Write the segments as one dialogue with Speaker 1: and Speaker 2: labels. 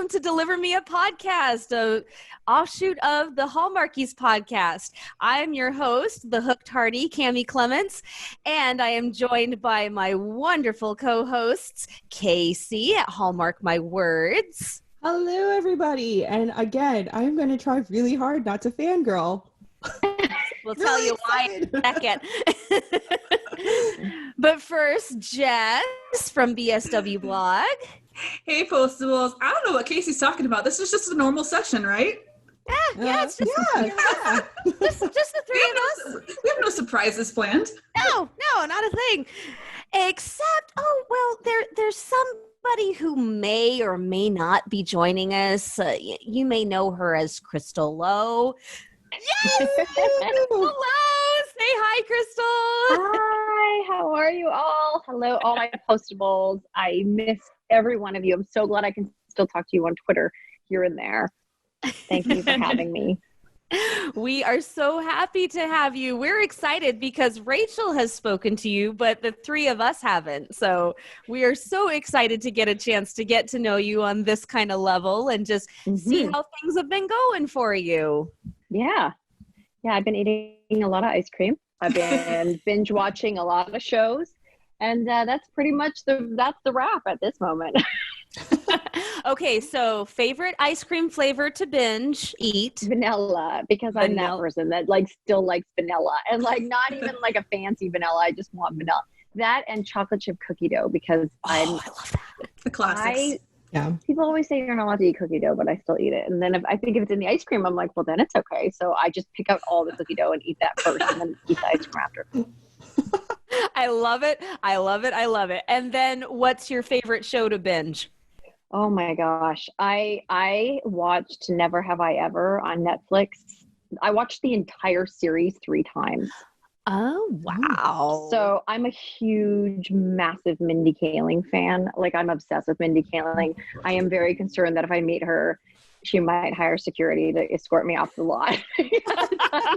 Speaker 1: welcome to Deliver Me a Podcast, a offshoot of the Hallmarkies podcast. I'm your host, the hooked hardy, Cammie Clements, and I am joined by my wonderful co-hosts, Casey at Hallmark My Words.
Speaker 2: Hello, everybody. And again, I'm going to try really hard not to fangirl.
Speaker 1: We'll tell you why in a second. But first, Jess from BSW Blog.
Speaker 3: Hey, Postables. I don't know what Casey's talking about. This is just a normal session, right?
Speaker 1: Yeah, it's just, just the three of us.
Speaker 3: We have no surprises planned.
Speaker 1: No, not a thing. Except, there's somebody who may or may not be joining us. You may know her as Crystal Lowe. Yes! Hello! Say hi, Crystal!
Speaker 4: Hi, how are you all? Hello, all my Postables. I miss every one of you. I'm so glad I can still talk to you on Twitter here and there. Thank you for having me.
Speaker 1: We are so happy to have you. We're excited because Rachel has spoken to you, but the three of us haven't. So we are so excited to get a chance to get to know you on this kind of level and just see how things have been going for you.
Speaker 4: Yeah, I've been eating a lot of ice cream. I've been binge watching a lot of shows, and that's pretty much that's the wrap at this moment.
Speaker 1: Okay, so favorite ice cream flavor to binge eat?
Speaker 4: Vanilla, because I'm that person that still likes vanilla, and not even a fancy vanilla. I just want vanilla. That and chocolate chip cookie dough, because I love that.
Speaker 3: The classics.
Speaker 4: People always say you're not allowed to eat cookie dough, but I still eat it. And then if it's in the ice cream, I'm like, well, then it's okay. So I just pick out all the cookie dough and eat that first, and then eat the ice cream after.
Speaker 1: I love it. And then what's your favorite show to binge?
Speaker 4: Oh my gosh. I watched Never Have I Ever on Netflix. I watched the entire series 3 times.
Speaker 1: Oh, wow.
Speaker 4: So I'm a huge, massive Mindy Kaling fan. I'm obsessed with Mindy Kaling. I am very concerned that if I meet her, she might hire security to escort me off the lot. I'm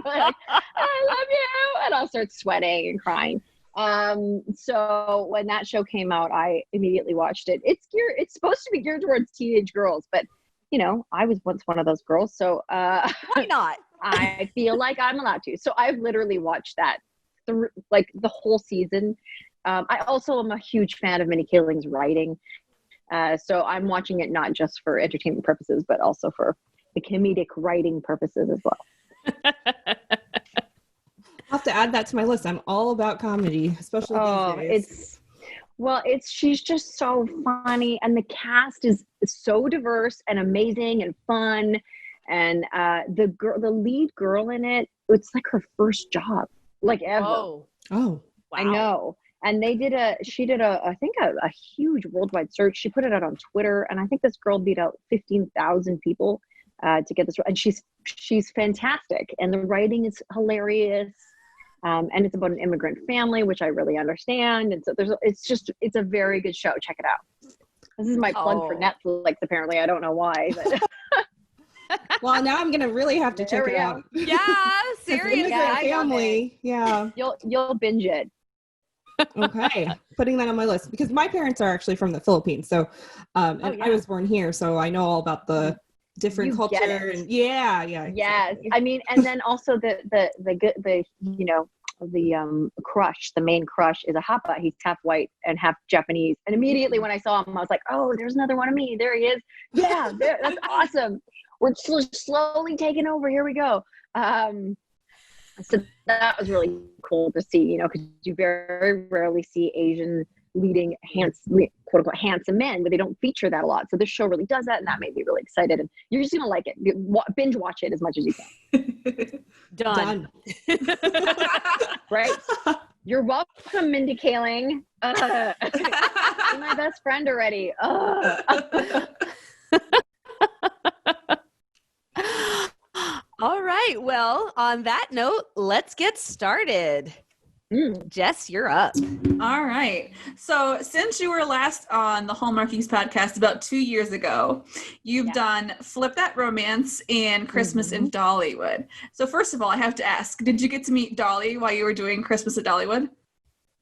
Speaker 4: like, I love you. And I'll start sweating and crying. So when that show came out, I immediately watched it. It's supposed to be geared towards teenage girls, but I was once one of those girls. So,
Speaker 1: why not?
Speaker 4: I feel like I'm allowed to. So I've literally watched that the whole season. I also am a huge fan of Mindy Kaling's writing. So I'm watching it not just for entertainment purposes, but also for the comedic writing purposes as well.
Speaker 2: I'll have to add that to my list. I'm all about comedy, especially these days.
Speaker 4: She's just so funny, and the cast is so diverse and amazing and fun. And the lead girl in it, it's like her first job, ever.
Speaker 2: Oh, wow.
Speaker 4: I know. And she did a huge worldwide search. She put it out on Twitter, and I think this girl beat out 15,000 people to get this. And she's fantastic, and the writing is hilarious. And it's about an immigrant family, which I really understand. And so it's a very good show. Check it out. This is my plug for Netflix. Apparently, I don't know why, but.
Speaker 2: Well, now I'm gonna really have to check it out.
Speaker 1: Yeah, seriously.
Speaker 2: Family. Yeah.
Speaker 4: You'll binge it.
Speaker 2: Okay, putting that on my list because my parents are actually from the Philippines, so I was born here, so I know all about the different culture. And yeah.
Speaker 4: Yes, exactly. I mean, and then also the crush, the main crush is a hapa. He's half white and half Japanese. And immediately when I saw him, I was like, oh, there's another one of me. There he is. Yeah, that's awesome. We're slowly taking over. Here we go. So that was really cool to see, because you very rarely see Asian leading quote unquote handsome men, but they don't feature that a lot. So this show really does that, and that made me really excited. And you're just gonna like it. Binge watch it as much as you can.
Speaker 1: Done.
Speaker 4: Right. You're welcome, Mindy Kaling. You're my best friend already.
Speaker 1: All right. Well, on that note, let's get started. Jess, you're up.
Speaker 3: All right. So since you were last on the Hallmarkies podcast about 2 years ago, you've done Flip That Romance and Christmas in Dollywood. So first of all, I have to ask, did you get to meet Dolly while you were doing Christmas at Dollywood?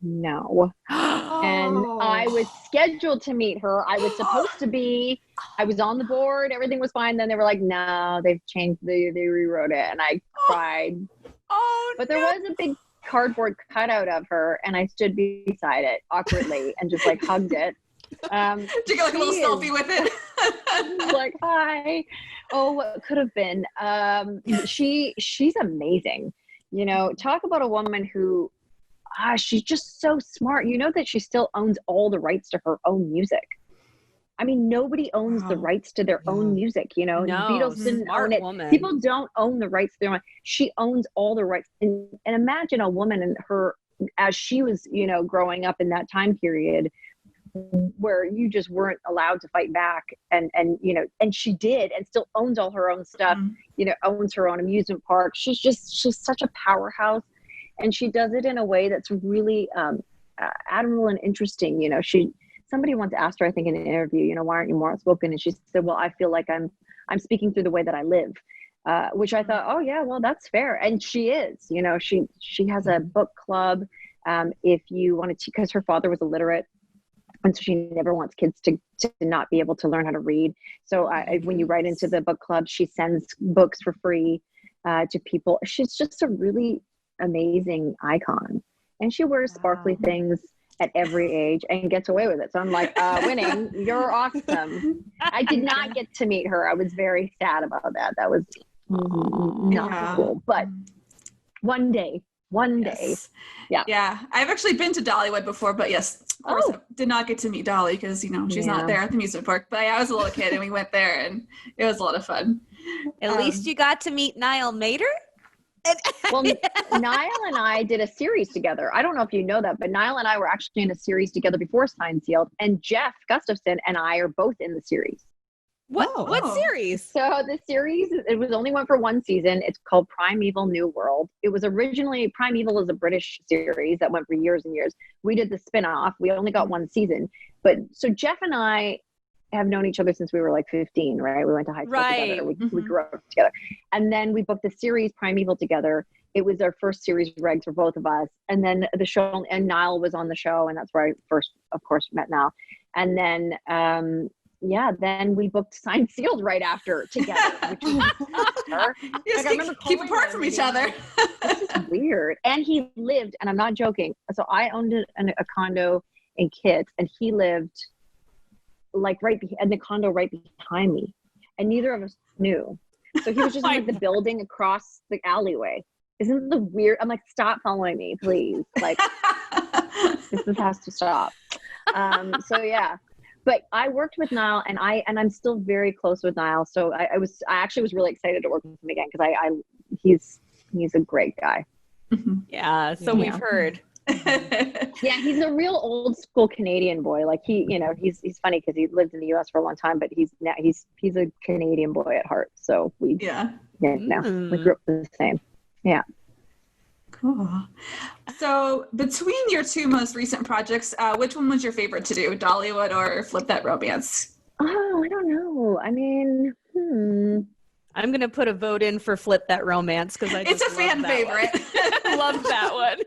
Speaker 4: no. And I was scheduled to meet her. I was supposed to be. I was on the board. Everything was fine. Then they were like, no, they've changed. They rewrote it. And I cried. But there was a big cardboard cutout of her, and I stood beside it awkwardly and just like hugged it.
Speaker 3: Did you get like a little selfie with it?
Speaker 4: Like, hi. Oh, what could have been. She's amazing. You know, talk about a woman who, she's just so smart. You know that she still owns all the rights to her own music. I mean, nobody owns the rights to their own music. You know,
Speaker 1: No,
Speaker 4: the Beatles didn't own it.
Speaker 1: Woman.
Speaker 4: People don't own the rights to their own. She owns all the rights. And imagine a woman and her, as she was, you know, growing up in that time period, where you just weren't allowed to fight back, and you know, and she did, and still owns all her own stuff. You know, owns her own amusement park. She's such a powerhouse, and she does it in a way that's really admirable and interesting. You know, somebody once asked her, I think in an interview, you know, why aren't you more outspoken? And she said, well, I feel like I'm speaking through the way that I live, which I thought, oh yeah, well, that's fair. And she is. You know, she has a book club. If you want to, because her father was illiterate. And so she never wants kids to not be able to learn how to read. So when you write into the book club, she sends books for free to people. She's just a really amazing icon. And she wears sparkly things at every age and gets away with it. So I'm like, winning, you're awesome. I did not get to meet her. I was very sad about that. That was not cool. But one day. Yeah.
Speaker 3: I've actually been to Dollywood before, but yes, of course, I did not get to meet Dolly because, you know, she's not there at the amusement park. But I was a little kid and we went there and it was a lot of fun.
Speaker 1: At least you got to meet Niall Mater.
Speaker 4: Well, Niall and I did a series together. I don't know if you know that, but Niall and I were actually in a series together before Signed Sealed, and Jeff Gustafson and I are both in the series.
Speaker 1: What series?
Speaker 4: So the series, it was only one for one season. It's called Primeval New World. It was originally, Primeval is a British series that went for years and years. We did the spinoff. We only got one season. But so Jeff and I have known each other since we were like 15, right? We went to high school together. We grew up together. And then we booked the series Primeval together. It was our first series regs for both of us. And then the show, and Niall was on the show. And that's where I first, of course, met Niall. And then, then we booked Signed Sealed right after together, which was
Speaker 3: keep apart from each other.
Speaker 4: This is weird. And he lived, and I'm not joking. So I owned a condo in Kits, and he lived like in the condo right behind me, and neither of us knew. So he was just in like the building across the alleyway. Isn't the weird? I'm like, stop following me, please. Like, this has to stop. So yeah. But I worked with Niall, and I'm still very close with Niall. So I actually was really excited to work with him again because he's a great guy.
Speaker 1: Yeah. So we've heard.
Speaker 4: Yeah, he's a real old school Canadian boy. Like he's funny because he lived in the U.S. for a long time, but he's a Canadian boy at heart. So we grew up the same. Yeah.
Speaker 3: Cool. So between your two most recent projects, which one was your favorite to do, Dollywood or Flip That Romance?
Speaker 4: Oh, I don't know. I mean,
Speaker 1: I'm going to put a vote in for Flip That Romance because it's a fan favorite. Love that one.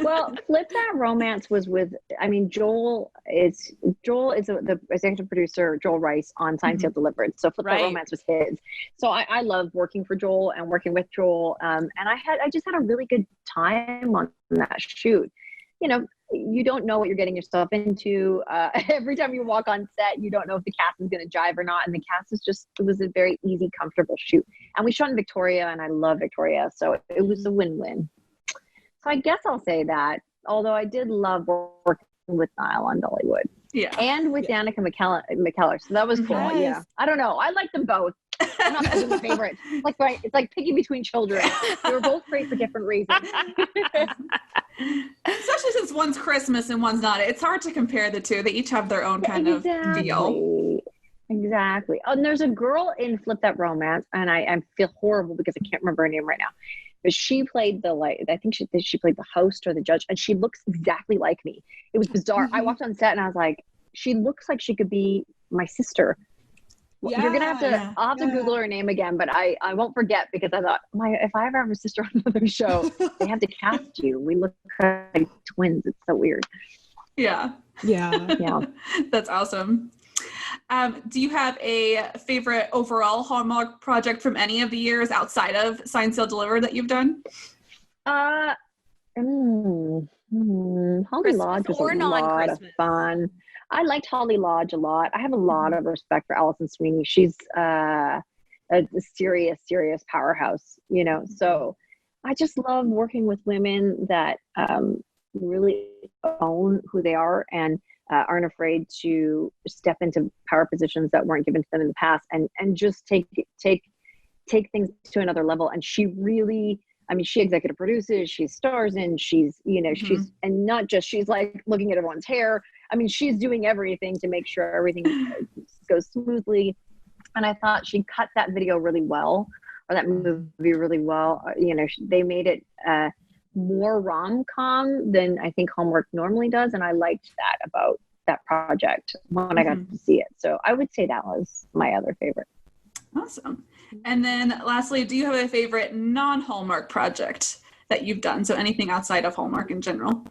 Speaker 4: Well, Flip That Romance was Joel is the executive producer, Joel Rice, on Signed Sealed Delivered. So Flip That Romance was his. So I love working for Joel and working with Joel. And I just had a really good time on that shoot. You know, you don't know what you're getting yourself into. Every time you walk on set, you don't know if the cast is going to jive or not. And the cast it was a very easy, comfortable shoot. And we shot in Victoria, and I love Victoria. So it was a win-win. So I guess I'll say that, although I did love working with Niall on Dollywood. Yeah. And with Danica McKellar. So that was cool. Nice. Yeah. I don't know. I like them both. I'm not picking a favorite. It's like picking between children. They were both great for different reasons.
Speaker 3: Especially since one's Christmas and one's not. It's hard to compare the two. They each have their own kind of deal.
Speaker 4: Exactly. Oh, and there's a girl in Flip That Romance, and I feel horrible because I can't remember her name right now. But she played I think she played the host or the judge, and she looks exactly like me. It was bizarre. I walked on set and I was like, she looks like she could be my sister. You're gonna have to.
Speaker 3: Yeah.
Speaker 4: I'll have to Google her name again, but I won't forget because I thought if I ever have a sister on another show, they have to cast you. We look like twins. It's so weird.
Speaker 3: Yeah.
Speaker 2: Yeah.
Speaker 3: That's awesome. Do you have a favorite overall Hallmark project from any of the years outside of Sign, Seal, Deliver that you've done?
Speaker 4: Holly
Speaker 1: Christmas
Speaker 4: Lodge was
Speaker 1: or
Speaker 4: a lot of
Speaker 1: non-Christmas?
Speaker 4: fun. I liked Holly Lodge a lot. I have a lot of respect for Alison Sweeney. She's a serious powerhouse, you know. So I just love working with women that really own who they are and aren't afraid to step into power positions that weren't given to them in the past, and just take things to another level. And she really, I mean, she executive produces, she stars in, she's, you know, she's, and not just, she's like looking at everyone's hair. I mean, she's doing everything to make sure everything goes smoothly. And I thought she cut that video really well, or that movie really well. You know, they made it more rom-com than I think Hallmark normally does. And I liked that about that project when I got to see it. So I would say that was my other favorite.
Speaker 3: Awesome. And then lastly, do you have a favorite non-Hallmark project that you've done? So anything outside of Hallmark in general?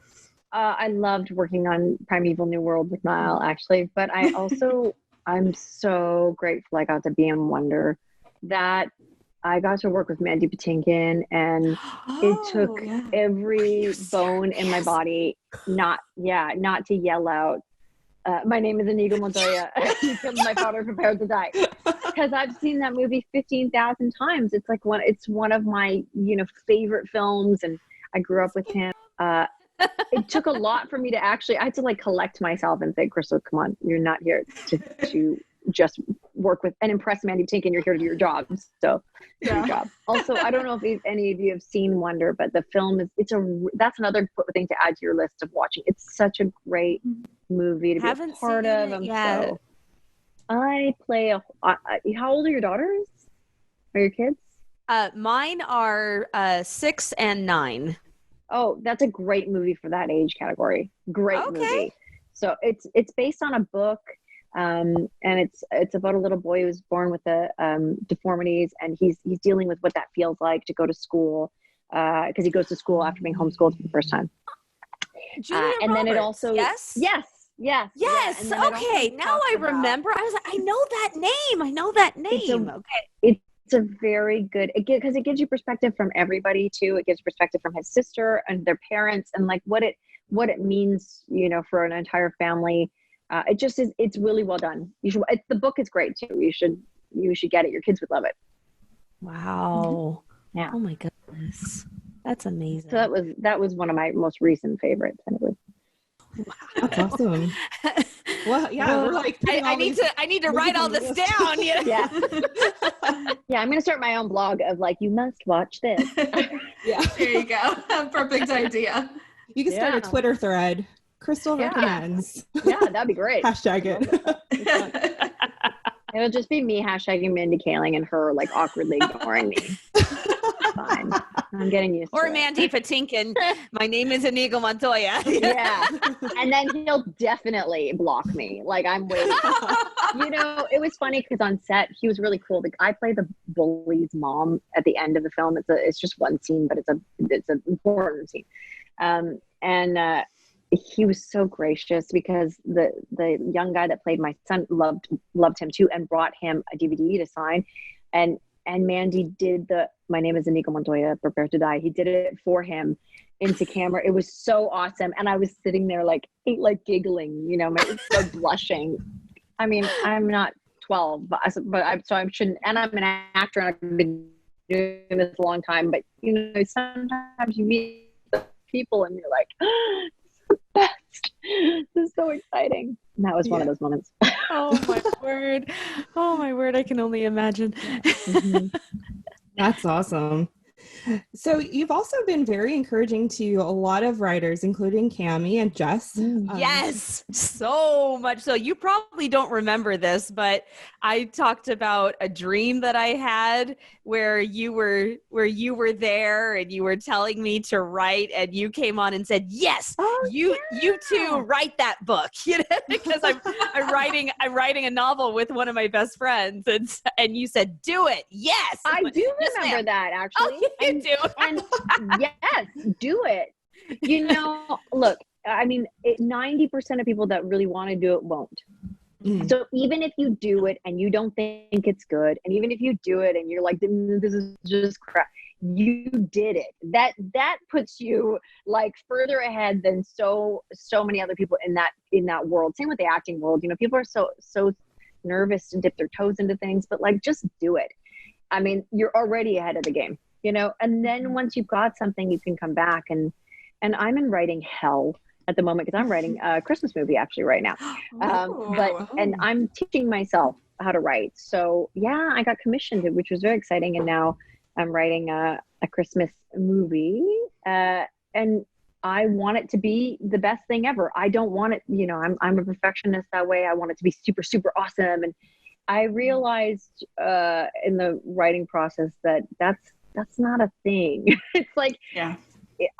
Speaker 4: I loved working on Primeval New World with Niall, actually, but I also, I'm so grateful I got to be in Wonder, that I got to work with Mandy Patinkin, and it took every bone in my body not to yell out, my name is Inigo Montoya. You killed my father, prepare to die. Because I've seen that movie 15,000 times. It's like it's one of my, you know, favorite films, and I grew up with him. It took a lot for me to actually, I had to like collect myself and say, Crystal, come on, you're not here to just work with and impress Mandy Patinkin. You're here to do your job. So do your job. Also, I don't know if any of you have seen Wonder, but the film is, that's another thing to add to your list of watching. It's such a great movie to be a part of. So I play how old are your daughters? Are your kids?
Speaker 1: Mine are 6 and 9.
Speaker 4: Oh, that's a great movie for that age category. Great movie. So it's based on a book, and it's about a little boy who was born with deformities, and he's dealing with what that feels like to go to school, because he goes to school after being homeschooled for the first time.
Speaker 1: Julia
Speaker 4: and
Speaker 1: Roberts.
Speaker 4: then it also
Speaker 1: yes.
Speaker 4: Yeah.
Speaker 1: Okay, now I remember. I was like, I know that name.
Speaker 4: It's a very good, because it gives you perspective from everybody too. It gives perspective from his sister and their parents, and like what it means, you know, for an entire family. It just is. It's really well done. The book is great too. You should get it. Your kids would love it.
Speaker 1: Wow.
Speaker 4: Yeah.
Speaker 1: Oh my goodness, that's amazing.
Speaker 4: So that was one of my most recent favorites. Anyway.
Speaker 1: Wow.
Speaker 2: That's awesome. Well, yeah, we're like
Speaker 1: I need to write all this down. You know?
Speaker 4: Yeah. Yeah, I'm gonna start my own blog of like, you must watch this.
Speaker 2: Yeah.
Speaker 3: There you go. Perfect idea.
Speaker 2: You can start a Twitter thread. Crystal recommends.
Speaker 4: Yeah, that'd be great.
Speaker 2: Hashtag it.
Speaker 4: It'll just be me hashtagging Mindy Kaling and her like awkwardly ignoring me. Fine. I'm getting used to it.
Speaker 1: Or Mandy Patinkin. My name is Inigo Montoya.
Speaker 4: Yeah. And then he'll definitely block me. Like, I'm waiting. You know, it was funny because on set, he was really cool. Like, I play the bully's mom at the end of the film. It's just one scene, but it's an important scene. And he was so gracious because the young guy that played my son loved him too, and brought him a DVD to sign. And Mandy did my name is Inigo Montoya, prepare to die. He did it for him into camera. It was so awesome. And I was sitting there like giggling, you know, blushing. I mean, I'm not 12, but I shouldn't, and I'm an actor and I've been doing this a long time, but you know, sometimes you meet people and you're like, best. This is so exciting. And that was one of those moments.
Speaker 1: Oh my word. I can only imagine.
Speaker 2: That's awesome. So you've also been very encouraging to a lot of writers, including Cammie and Jess.
Speaker 1: Yes, so much so. You probably don't remember this, but I talked about a dream that I had where you were there and you were telling me to write, and you came on and said, "Yes, you too write that book." You know, because I'm writing a novel with one of my best friends, and you said, "Do it." Yes,
Speaker 4: I do remember that actually.
Speaker 1: Oh, you do.
Speaker 4: And yes, do it. You know, look, I mean, 90% of people that really want to do it won't. So even if you do it and you don't think it's good, and even if you do it and you're like, this is just crap, you did it. That puts you like further ahead than so many other people in that world. Same with the acting world. You know, people are so nervous to dip their toes into things, but like, just do it. I mean, you're already ahead of the game, you know, and then once you've got something, you can come back and I'm in writing hell at the moment because I'm writing a Christmas movie actually right now. And I'm teaching myself how to write. So yeah, I got commissioned, which was very exciting. And now I'm writing a Christmas movie. And I want it to be the best thing ever. I don't want it, you know, I'm a perfectionist that way. I want it to be super, super awesome. And I realized in the writing process that that's not a thing. It's like,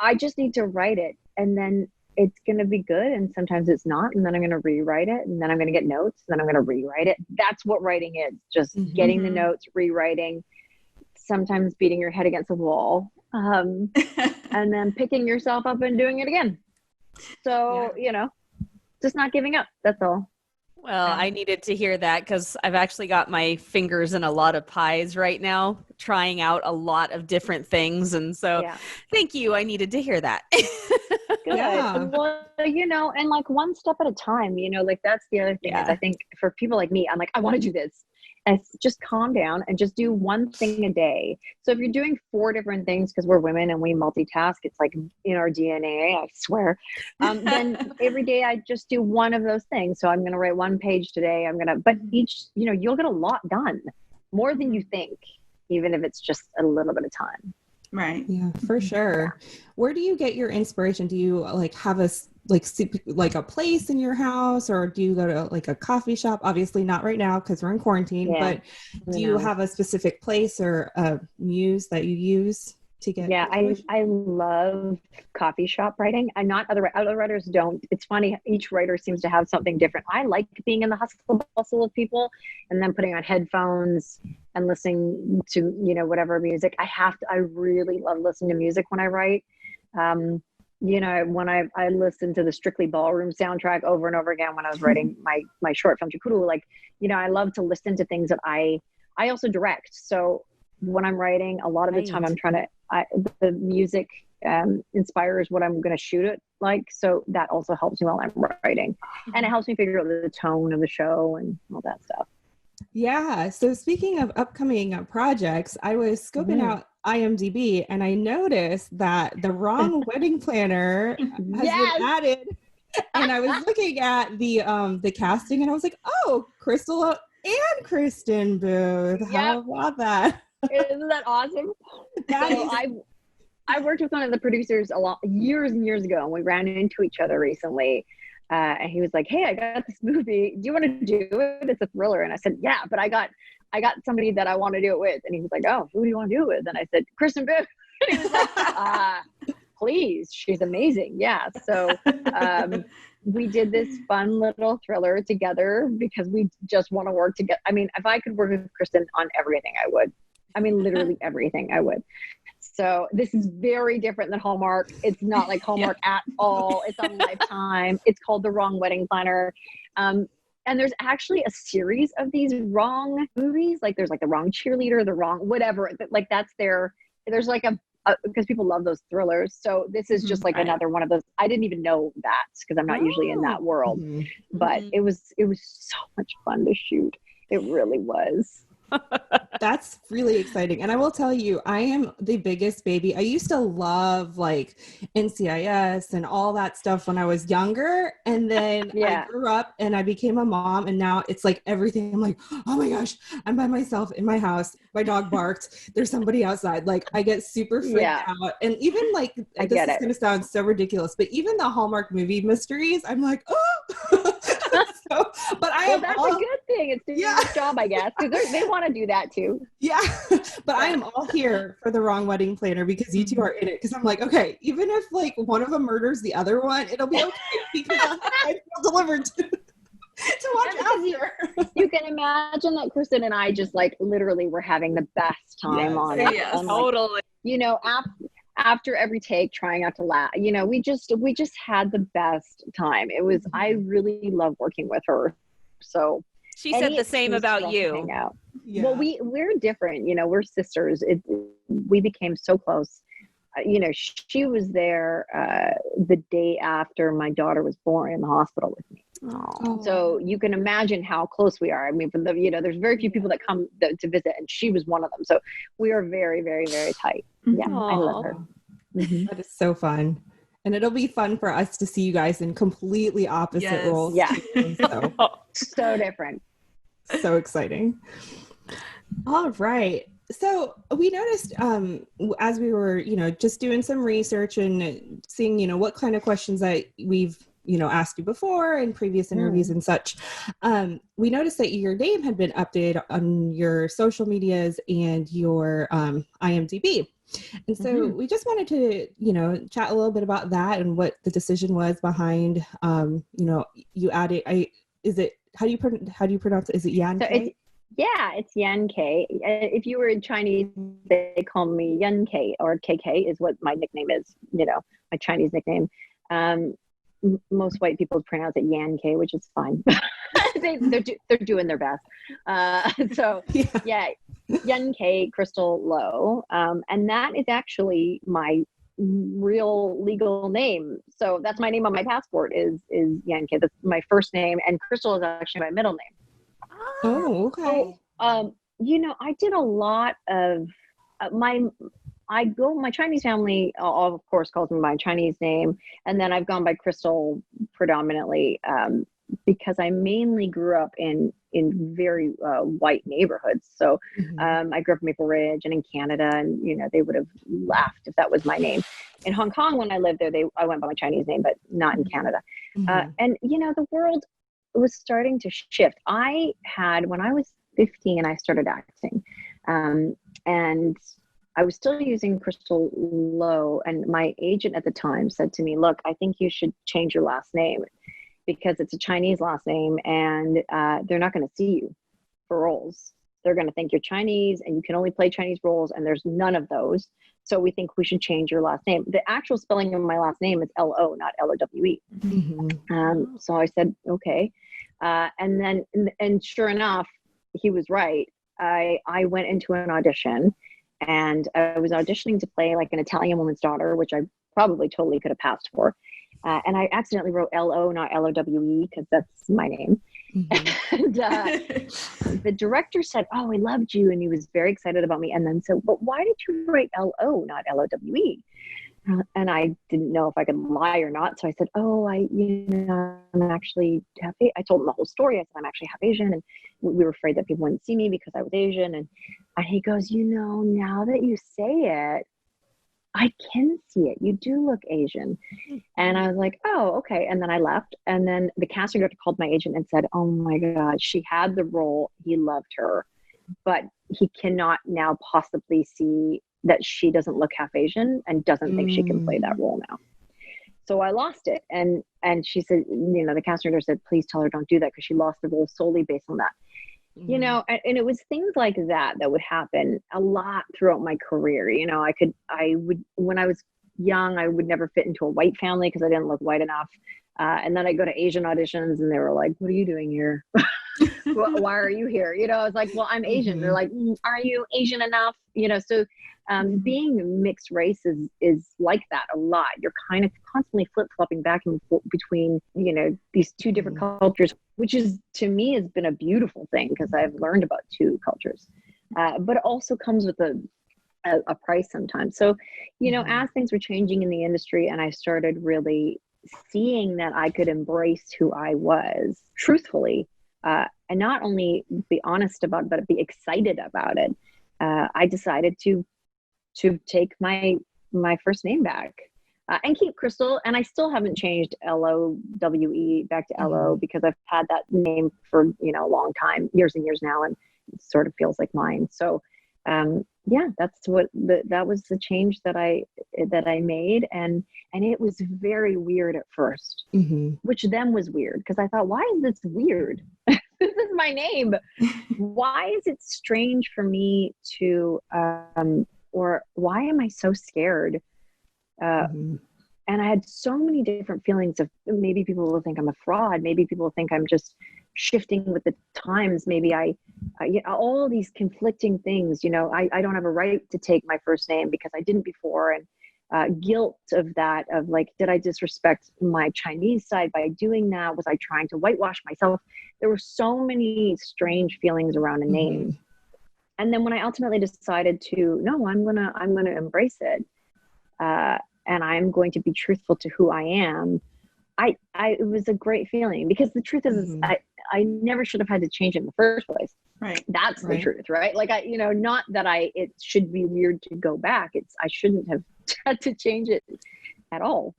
Speaker 4: I just need to write it, and then it's going to be good. And sometimes it's not. And then I'm going to rewrite it, and then I'm going to get notes, and then I'm going to rewrite it. That's what writing is, just getting the notes, rewriting, sometimes beating your head against a wall, and then picking yourself up and doing it again. So, you know, just not giving up. That's all.
Speaker 1: Well, I needed to hear that because I've actually got my fingers in a lot of pies right now, trying out a lot of different things. And so thank you. I needed to hear that.
Speaker 4: Good. Yeah. Well, you know, and like one step at a time, you know, like that's the other thing is I think for people like me, I'm like, I want to do this. And just calm down and just do one thing a day. So if you're doing 4 different things, because we're women and we multitask, it's like in our DNA, I swear. Then every day I just do one of those things. So I'm going to write 1 page today. But each, you know, you'll get a lot done, more than you think, even if it's just a little bit of time.
Speaker 3: Right.
Speaker 2: Yeah, for sure. Where do you get your inspiration? Do you like have a a place in your house, or do you go to like a coffee shop? Obviously not right now because we're in quarantine, but do you have a specific place or a muse that you use to get?
Speaker 4: Yeah, I love coffee shop writing. And not other writers don't. It's funny. Each writer seems to have something different. I like being in the hustle bustle of people and then putting on headphones and listening to, you know, whatever music. I really love listening to music when I write. You know, when I listened to the Strictly Ballroom soundtrack over and over again when I was writing my short film Chikuru, like, you know, I love to listen to things that I also direct. So when I'm writing, a lot of the time I'm trying to, the music inspires what I'm going to shoot it like. So that also helps me while I'm writing. And it helps me figure out the tone of the show and all that stuff.
Speaker 2: Yeah. So speaking of upcoming projects, I was scoping out IMDb and I noticed that the wrong wedding planner has been added. And I was looking at the casting and I was like, oh, Crystal and Kristen Booth. How about that?
Speaker 4: Isn't that awesome? I worked with one of the producers years and years ago, and we ran into each other recently. And he was like, hey, I got this movie. Do you want to do it? It's a thriller. And I said, yeah, but I got somebody that I want to do it with. And he was like, oh, who do you want to do it with? And I said, Kristen Booth. And he was like, please, she's amazing. Yeah. So we did this fun little thriller together because we just want to work together. I mean, if I could work with Kristen on everything, I would. I mean, literally everything I would. So this is very different than Hallmark. It's not like Hallmark at all. It's on Lifetime. It's called The Wrong Wedding Planner. And there's actually a series of these wrong movies. Like there's like The Wrong Cheerleader, The Wrong whatever. Like that's there's like because people love those thrillers. So this is just like another one of those. I didn't even know that because I'm not usually in that world. But it was so much fun to shoot. It really was.
Speaker 2: That's really exciting. And I will tell you, I am the biggest baby. I used to love like NCIS and all that stuff when I was younger. And then I grew up and I became a mom. And now it's like everything. I'm like, oh my gosh, I'm by myself in my house. My dog barked. There's somebody outside. Like I get super freaked out. And even like, this is going to sound so ridiculous, but even the Hallmark movie mysteries, I'm like, oh. But
Speaker 4: that's a good thing. It's doing your job, I guess, because they want to do that too.
Speaker 2: Yeah, but I am all here for the Wrong Wedding Planner because you two are in it. Because I'm like, okay, even if like one of them murders the other one, it'll be okay because I feel delivered to watch after.
Speaker 4: You can imagine that Kristen and I just like literally were having the best time on it.
Speaker 3: Yes,
Speaker 1: totally.
Speaker 4: You know, after every take, trying not to laugh. You know, we just had the best time. It was. I really love working with her. So
Speaker 1: she said the same about you.
Speaker 4: Yeah. Well, we're different. You know, we're sisters. We became so close. You know, she was there the day after my daughter was born in the hospital with me.
Speaker 1: Oh.
Speaker 4: So you can imagine how close we are. I mean, there's very few people that come to visit, and she was one of them. So we are very, very, very tight. Yeah, I love her.
Speaker 2: Mm-hmm. That is so fun. And it'll be fun for us to see you guys in completely opposite roles.
Speaker 4: Yeah.
Speaker 2: Too,
Speaker 4: so different.
Speaker 2: So exciting. All right. So we noticed as we were, just doing some research and seeing, what kind of questions that we've, asked you before in previous interviews and such, we noticed that your name had been updated on your social medias and your IMDb. And so we just wanted to, chat a little bit about that and what the decision was behind, you added, how do you pronounce it? Is it Yan K?
Speaker 4: It's Yan K. If you were in Chinese, they call me Yan K, or KK is what my nickname is, my Chinese nickname. Most white people pronounce it Yan K, which is fine. They're doing their best. Yan K Crystal Lowe. And that is actually my real legal name. So that's my name on my passport is Yan K. That's my first name, and Crystal is actually my middle name.
Speaker 2: Oh, okay.
Speaker 4: So, I did a lot of my Chinese family, of course, calls me my Chinese name. And then I've gone by Crystal predominantly because I mainly grew up in very white neighborhoods. So I grew up in Maple Ridge and in Canada, and, they would have laughed if that was my name. In Hong Kong, when I lived there, I went by my Chinese name, but not in Canada. And, the world was starting to shift. When I was 15, I started acting. And I was still using Crystal Lowe, and my agent at the time said to me, look, I think you should change your last name because it's a Chinese last name, and they're not going to see you for roles. They're going to think you're Chinese and you can only play Chinese roles, and there's none of those. So we think we should change your last name. The actual spelling of my last name is L-O, not L-O-W-E. So I said, okay. And sure enough, he was right. I went into an audition, and I was auditioning to play like an Italian woman's daughter, which I probably totally could have passed for. And I accidentally wrote L-O, not L-O-W-E, because that's my name. And the director said, oh, I loved you. And he was very excited about me. And then said, but why did you write L-O, not L-O-W-E? And I didn't know if I could lie or not. So I said, oh, I'm actually half Asian. I told him the whole story. I said, I'm actually half Asian. And we were afraid that people wouldn't see me because I was Asian. And he goes, now that you say it, I can see it. You do look Asian. And I was like, oh, okay. And then I left. And then the casting director called my agent and said, oh my God, she had the role. He loved her, but he cannot now possibly see that she doesn't look half Asian and doesn't think she can play that role now. So I lost it. And she said, the casting director said, please tell her don't do that, because she lost the role solely based on that. And it was things like that would happen a lot throughout my career. When I was young, I would never fit into a white family because I didn't look white enough. And then I go to Asian auditions and they were like, what are you doing here? Why are you here? You know, it's like, well, I'm Asian. They're like, are you Asian enough? You know, so being mixed race is like that a lot. You're kind of constantly flip-flopping back and forth between, you know, these two different cultures, which is, to me, has been a beautiful thing because I've learned about two cultures. But it also comes with a price sometimes. So, you know, as things were changing in the industry and I started really seeing that I could embrace who I was truthfully, and not only be honest about it, but be excited about it, I decided to take my first name back and keep Crystal. And I still haven't changed Lowe back to Lo because I've had that name for, you know, a long time, years and years now, and it sort of feels like mine. So yeah, that's what that was the change that I made, and it was very weird at first, which then was weird because I thought, why is this weird? This is my name. Why is it strange for me to or why am I so scared? And I had so many different feelings of maybe people will think I'm a fraud. Maybe people think I'm just shifting with the times. Maybe you know, all these conflicting things, you know, I don't have a right to take my first name because I didn't before. And guilt of that, of like, did I disrespect my Chinese side by doing that? Was I trying to whitewash myself? There were so many strange feelings around a name. And then when I ultimately decided to, no, I'm gonna embrace it. And I'm going to be truthful to who I am. It was a great feeling because the truth is, I never should have had to change it in the first place.
Speaker 3: Right.
Speaker 4: That's the truth, right? Like you know, not that it should be weird to go back. I shouldn't have had to change it at all.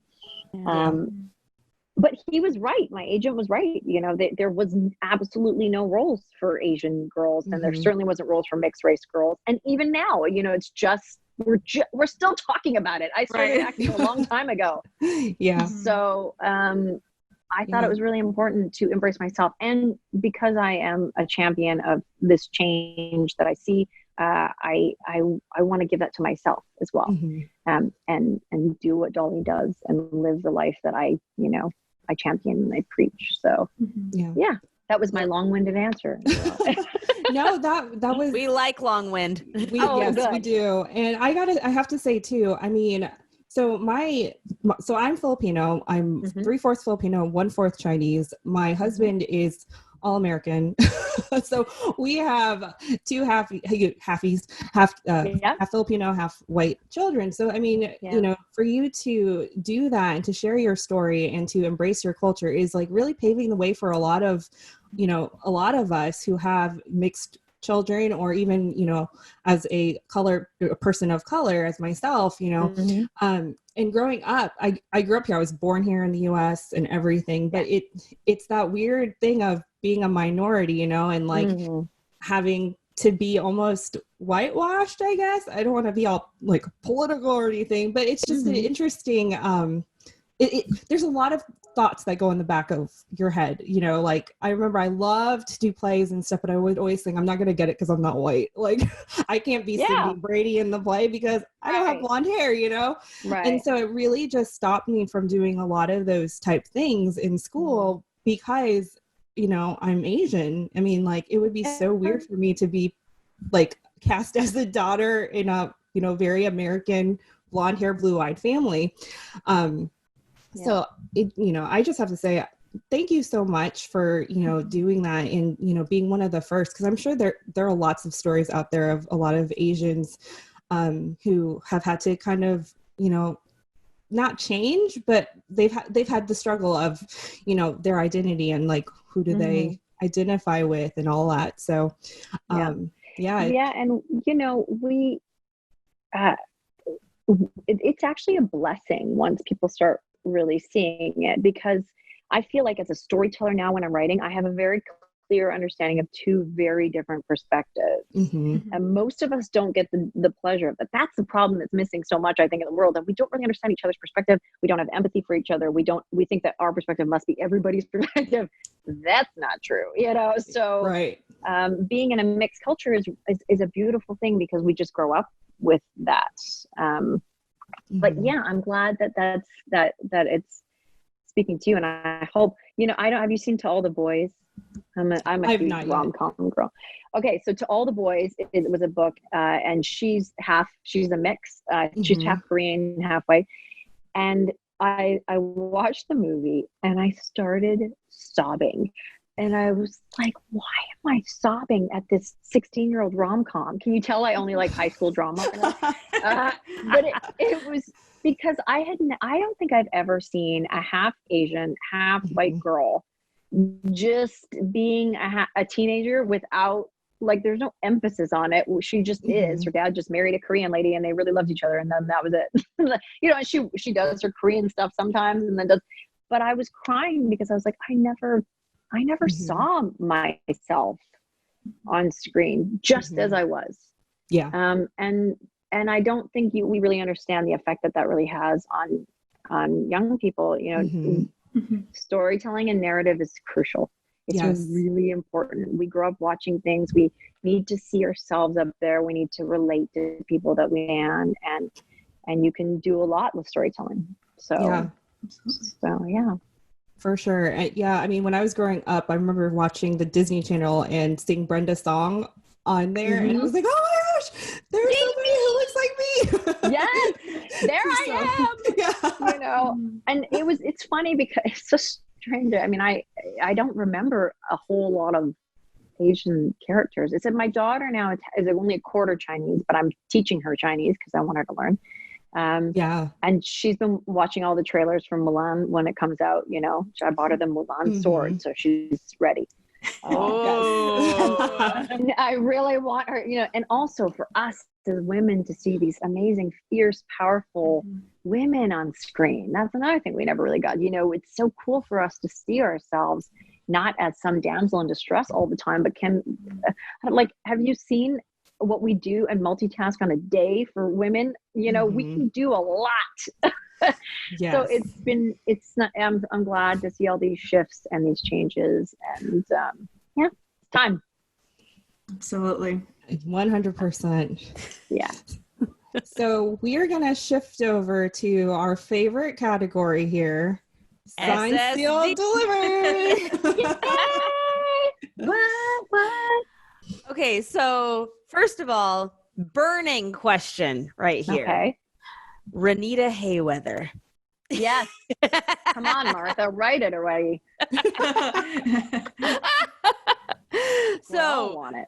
Speaker 4: But he was right. My agent was right. You know, there was absolutely no roles for Asian girls, and there certainly wasn't roles for mixed race girls. And even now, you know, it's just, we're still talking about it. I started acting a long time ago. So I thought it was really important to embrace myself, and because I am a champion of this change that I see, I want to give that to myself as well, and do what Dolly does and live the life that I champion and I preach. So yeah, that was my long-winded answer.
Speaker 2: No, that was,
Speaker 1: we like long wind.
Speaker 2: Yes, we do. And I have to say too, I mean, so I'm Filipino. I'm 3/4 Filipino, 1/4 Chinese. My husband is all American. So we have two halfies, half Filipino, half white children. So, I mean, you know, for you to do that and to share your story and to embrace your culture is like really paving the way for a lot of us who have mixed children, or even, you know, as a person of color, as myself, you know, and growing up, I grew up here. I was born here in the US and everything, but it's that weird thing of being a minority, you know, and like having to be almost whitewashed, I guess. I don't want to be all like political or anything, but it's just an interesting, there's a lot of thoughts that go in the back of your head, you know, like I remember I loved to do plays and stuff, but I would always think I'm not going to get it because I'm not white. Like I can't be Cindy Brady in the play because I don't have blonde hair, you know? And so it really just stopped me from doing a lot of those type things in school because, you know, I'm Asian. I mean, like it would be so weird for me to be like cast as a daughter in a, you know, very American blonde hair, blue-eyed family. So you know, I just have to say, thank you so much for, you know, doing that and, you know, being one of the first, because I'm sure there are lots of stories out there of a lot of Asians who have had to kind of, you know, not change, but they've had the struggle of, you know, their identity and like, who do they identify with and all that. So, and you know, it's actually a blessing once people start really seeing it, because I feel like as a storyteller now, when I'm writing, I have a very clear understanding of two very different perspectives. And most of us don't get the pleasure of that. That's the problem that's missing so much, I think, in the world, that we don't really understand each other's perspective. We don't have empathy for each other. We think that our perspective must be everybody's perspective. That's not true, you know? So being in a mixed culture is a beautiful thing because we just grow up with that. But yeah, I'm glad that it's speaking to you, and I hope,
Speaker 4: have you seen To All the Boys? I'm a
Speaker 2: I've
Speaker 4: huge
Speaker 2: not yet.
Speaker 4: rom-com girl. Okay, so To All the Boys, it was a book, and she's a mix. She's
Speaker 2: Mhm.
Speaker 4: half Korean, half white. And I watched the movie and I started sobbing. And I was like, why am I sobbing at this 16-year-old rom-com? Can you tell I only like high school drama? But it was because I don't think I've ever seen a half Asian, half white girl just being a teenager without, like, there's no emphasis on it. She just is. Her dad just married a Korean lady and they really loved each other, and then that was it. And she does her Korean stuff sometimes and then does, but I was crying because I was like, I never saw myself on screen just as I was.
Speaker 2: Yeah.
Speaker 4: And I don't think we really understand the effect that really has on young people. Storytelling and narrative is crucial. It's really important. We grow up watching things. We need to see ourselves up there. We need to relate to people that we can, and you can do a lot with storytelling. So yeah.
Speaker 2: For sure. Yeah. I mean, when I was growing up, I remember watching the Disney Channel and seeing Brenda's song on there. And I was like, oh my gosh, there's somebody who looks like me.
Speaker 4: Yes, there I am.
Speaker 2: Yeah.
Speaker 4: And it's funny because it's so strange. I mean, I don't remember a whole lot of Asian characters. It's that my daughter now is only a quarter Chinese, but I'm teaching her Chinese because I want her to learn. And she's been watching all the trailers from Mulan when it comes out. I bought her the Mulan sword, so she's ready. And I really want her, and also for us as women to see these amazing, fierce, powerful women on screen. That's another thing we never really got. It's so cool for us to see ourselves not as some damsel in distress all the time, but have you seen what we do and multitask on a day for women? We can do a lot.
Speaker 2: Yes.
Speaker 4: So it's not, I'm glad to see all these shifts and these changes, and it's time.
Speaker 3: Absolutely.
Speaker 2: 100%.
Speaker 4: Yeah.
Speaker 2: So we are going to shift over to our favorite category here. Signed, sealed, delivered.
Speaker 4: What?
Speaker 1: Okay, so first of all, burning question right here.
Speaker 4: Okay.
Speaker 1: Renita Hayweather.
Speaker 4: Yes. Come on, Martha, write it already.
Speaker 1: So
Speaker 4: want it.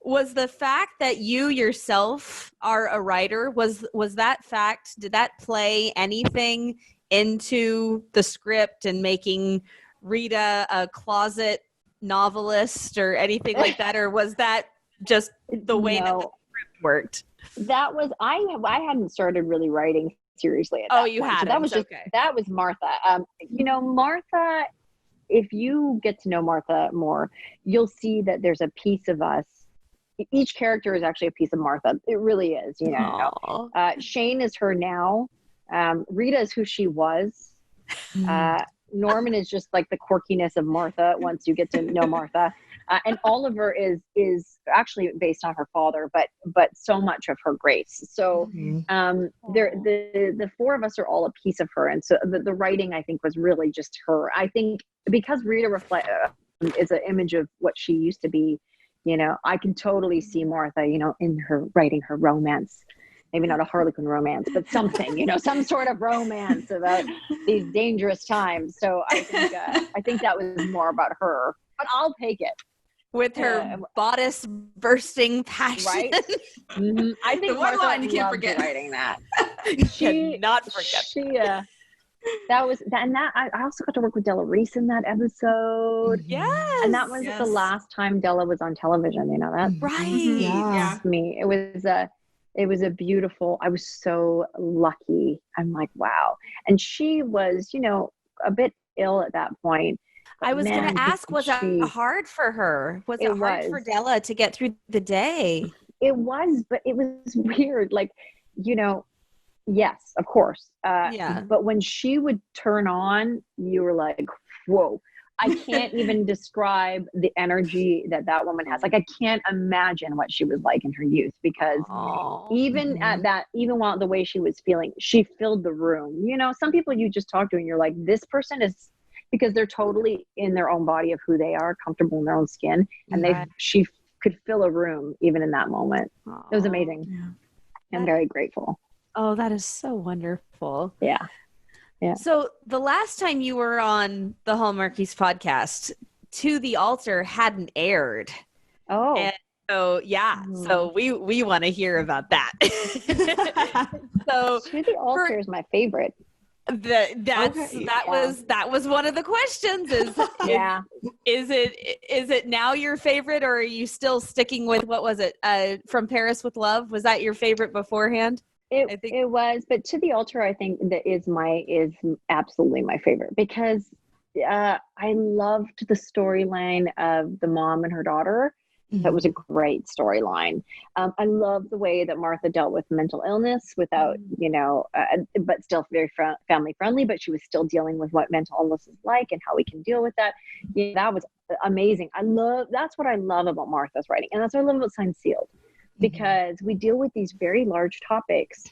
Speaker 1: Was the fact that you yourself are a writer, was that fact, did that play anything into the script and making Rita a closet novelist or anything like that, or was that just the way that the script worked?
Speaker 4: That was I hadn't started really writing seriously at that point.
Speaker 1: Had
Speaker 4: so that was just
Speaker 1: okay.
Speaker 4: That was Martha. Martha, if you get to know Martha more, you'll see that there's a piece of us. Each character is actually a piece of Martha. It really is, Shane is her now. Rita is who she was. Norman is just like the quirkiness of Martha once you get to know Martha. And Oliver is actually based on her father, but so much of her grace. So the four of us are all a piece of her. And so the writing, I think, was really just her. I think because Rita is an image of what she used to be, I can totally see Martha, in her writing her romance. Maybe not a Harlequin romance, but something, some sort of romance about these dangerous times. So I think that was more about her, but I'll take it.
Speaker 1: With her bodice bursting passion.
Speaker 4: Right? Mm-hmm. I think
Speaker 3: the one
Speaker 4: Martha
Speaker 3: line you can't forget.
Speaker 4: writing that.
Speaker 1: She cannot forget.
Speaker 4: That was that, and that I also got to work with Della Reese in that episode.
Speaker 1: Yes.
Speaker 4: And that was the last time Della was on television, that?
Speaker 1: Right.
Speaker 2: Yeah.
Speaker 4: Me. It was a beautiful, I was so lucky. I'm like, wow. And she was, a bit ill at that point.
Speaker 1: I was going to ask, was it hard for her? Was it hard for Della to get through the day?
Speaker 4: It was, but it was weird. Like, yes, of course. But when she would turn on, you were like, whoa. I can't even describe the energy that woman has. Like, I can't imagine what she was like in her youth, because even at that, even while the way she was feeling, she filled the room. You know, some people you just talk to and you're like, this person is, because they're totally in their own body of who they are, comfortable in their own skin. And she could fill a room even in that moment. It was amazing. Yeah. I'm very grateful.
Speaker 1: Oh, that is so wonderful.
Speaker 4: Yeah. Yeah.
Speaker 1: So the last time you were on the Hallmarkies podcast, To the Altar hadn't aired.
Speaker 4: Oh.
Speaker 1: And so, so we want to hear about that. So
Speaker 4: To the Altar is my favorite.
Speaker 1: That was one of the questions. Is it now your favorite, or are you still sticking with, what was it, From Paris with Love? Was that your favorite beforehand?
Speaker 4: It was, but To the Altar, I think that is absolutely my favorite, because I loved the storyline of the mom and her daughter. That was a great storyline. I love the way that Martha dealt with mental illness without, but still very family friendly, but she was still dealing with what mental illness is like and how we can deal with that. Yeah, that was amazing. That's what I love about Martha's writing. And that's what I love about Signed Sealed, because we deal with these very large topics,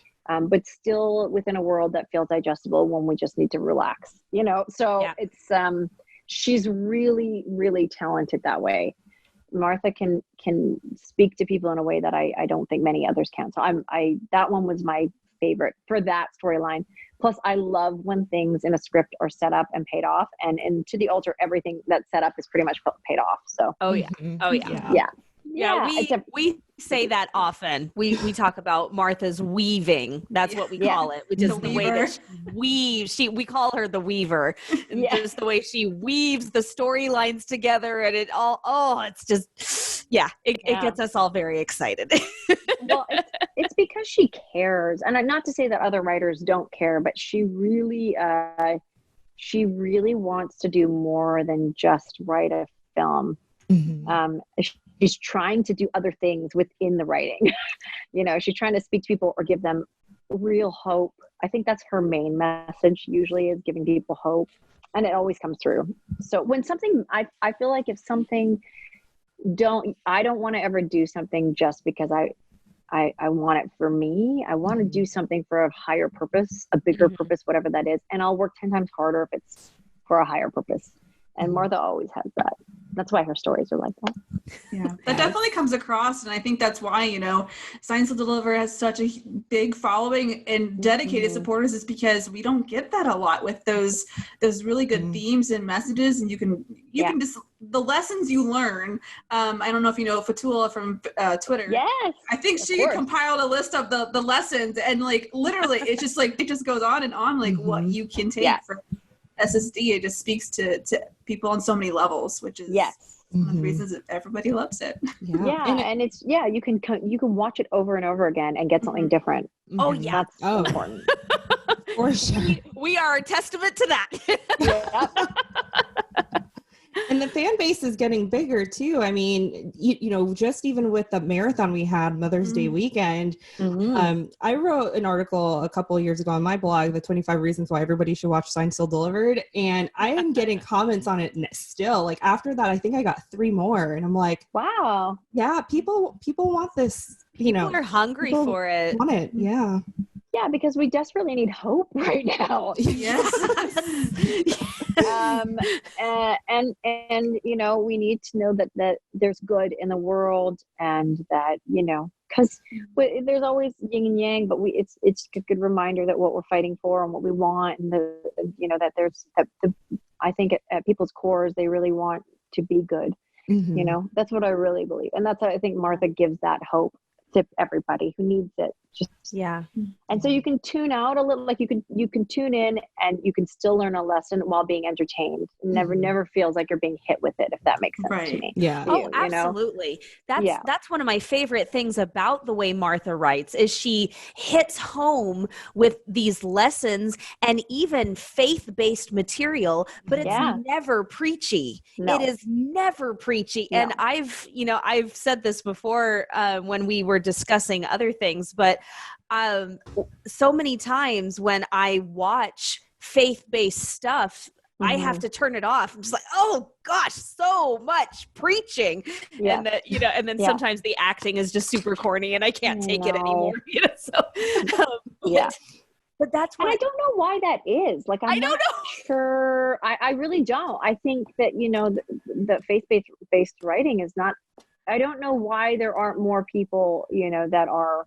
Speaker 4: but still within a world that feels digestible when we just need to relax, So it's, she's really, really talented that way. Martha can speak to people in a way that I don't think many others can. So that one was my favorite for that storyline. Plus, I love when things in a script are set up and paid off. And To the Altar, everything that's set up is pretty much paid off. So.
Speaker 1: We say that often. We talk about Martha's weaving. That's what we call it, which is the way that she weaves. We call her the weaver. Just the way she weaves the storylines together, and it all. Oh, it's just, it gets us all very excited.
Speaker 4: Well, it's because she cares, and not to say that other writers don't care, but she really wants to do more than just write a film. She's trying to do other things within the writing. She's trying to speak to people or give them real hope. I think that's her main message usually, is giving people hope. And it always comes through. So when something, I feel like if something I don't want to ever do something just because I want it for me. I want to do something for a higher purpose, a bigger purpose, whatever that is. And I'll work 10 times harder if it's for a higher purpose. And Martha always has that. That's why her stories are like that.
Speaker 3: Yeah, that definitely comes across. And I think that's why, Signed Sealed Delivered has such a big following and dedicated supporters, is because we don't get that a lot with those really good themes and messages. And you can just, the lessons you learn. I don't know if you know Fatula from Twitter.
Speaker 4: Yes.
Speaker 3: I think she compiled a list of the lessons, and like literally it just goes on and on, like what you can take from SSD. It just speaks to people on so many levels, which is one of the reasons that everybody loves it.
Speaker 4: And it's you can watch it over and over again and get something different.
Speaker 1: Oh yeah,
Speaker 4: that's important.
Speaker 2: For sure.
Speaker 1: We are a testament to that.
Speaker 2: And the fan base is getting bigger too. I mean, just even with the marathon we had Mother's Day weekend, I wrote an article a couple of years ago on my blog, the 25 reasons why everybody should watch Signed Sealed Delivered. And I am getting comments on it still. Like after that, I think I got 3 more, and I'm like,
Speaker 4: wow. Yeah.
Speaker 2: People want this,
Speaker 1: people are hungry for it.
Speaker 2: Want it. Yeah.
Speaker 4: Yeah, because we desperately need hope right now.
Speaker 3: Yes.
Speaker 4: And we need to know that there's good in the world, and that because there's always yin and yang, but it's a good reminder that what we're fighting for and what we want, and that there's I think at people's cores they really want to be good. That's what I really believe, and that's what I think Martha gives that hope to everybody who needs it. And so you can tune out a little, like you can tune in and you can still learn a lesson while being entertained. It never feels like you're being hit with it, if that makes sense to me.
Speaker 2: Yeah.
Speaker 1: Oh, absolutely. That's one of my favorite things about the way Martha writes, is she hits home with these lessons and even faith-based material, but it's never preachy.
Speaker 4: No.
Speaker 1: It is never preachy.
Speaker 4: No.
Speaker 1: And I've said this before when we were discussing other things, but so many times when I watch faith-based stuff, I have to turn it off. I'm just like, oh gosh, so much preaching.
Speaker 4: Yeah.
Speaker 1: And that, and then sometimes the acting is just super corny and I can't take it anymore. But that's what
Speaker 4: I don't know why that is. Like, I'm not sure. I really don't. I think that, the faith-based writing is not, I don't know why there aren't more people, that are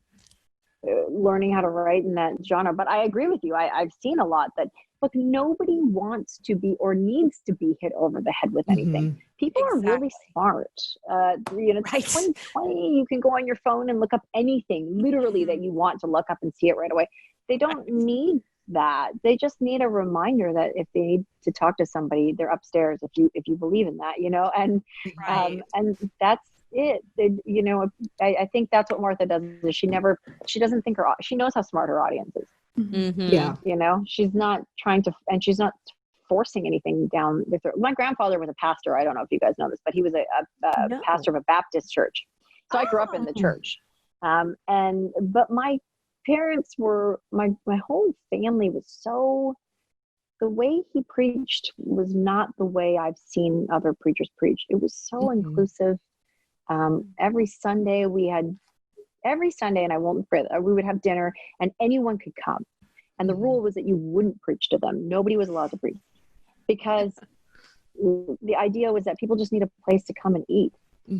Speaker 4: learning how to write in that genre. But I agree with you. I've seen a lot that, look, nobody wants to be or needs to be hit over the head with anything. People are really smart. 2020, you can go on your phone and look up anything, literally, that you want to look up and see it right away. They don't need that. They just need a reminder that if they need to talk to somebody, they're upstairs. If you believe in that, and that's it. I think that's what Martha does. Is she doesn't think she knows how smart her audience is.
Speaker 2: Yeah.
Speaker 4: She's not trying to, and she's not forcing anything down their throat. My grandfather was a pastor. I don't know if you guys know this, but he was a pastor of a Baptist church. So I grew up in the church. But my parents were, my whole family was so, the way he preached was not the way I've seen other preachers preach. It was so inclusive. Every Sunday, and I won't forget, we would have dinner and anyone could come. And the rule was that you wouldn't preach to them. Nobody was allowed to preach, because the idea was that people just need a place to come and eat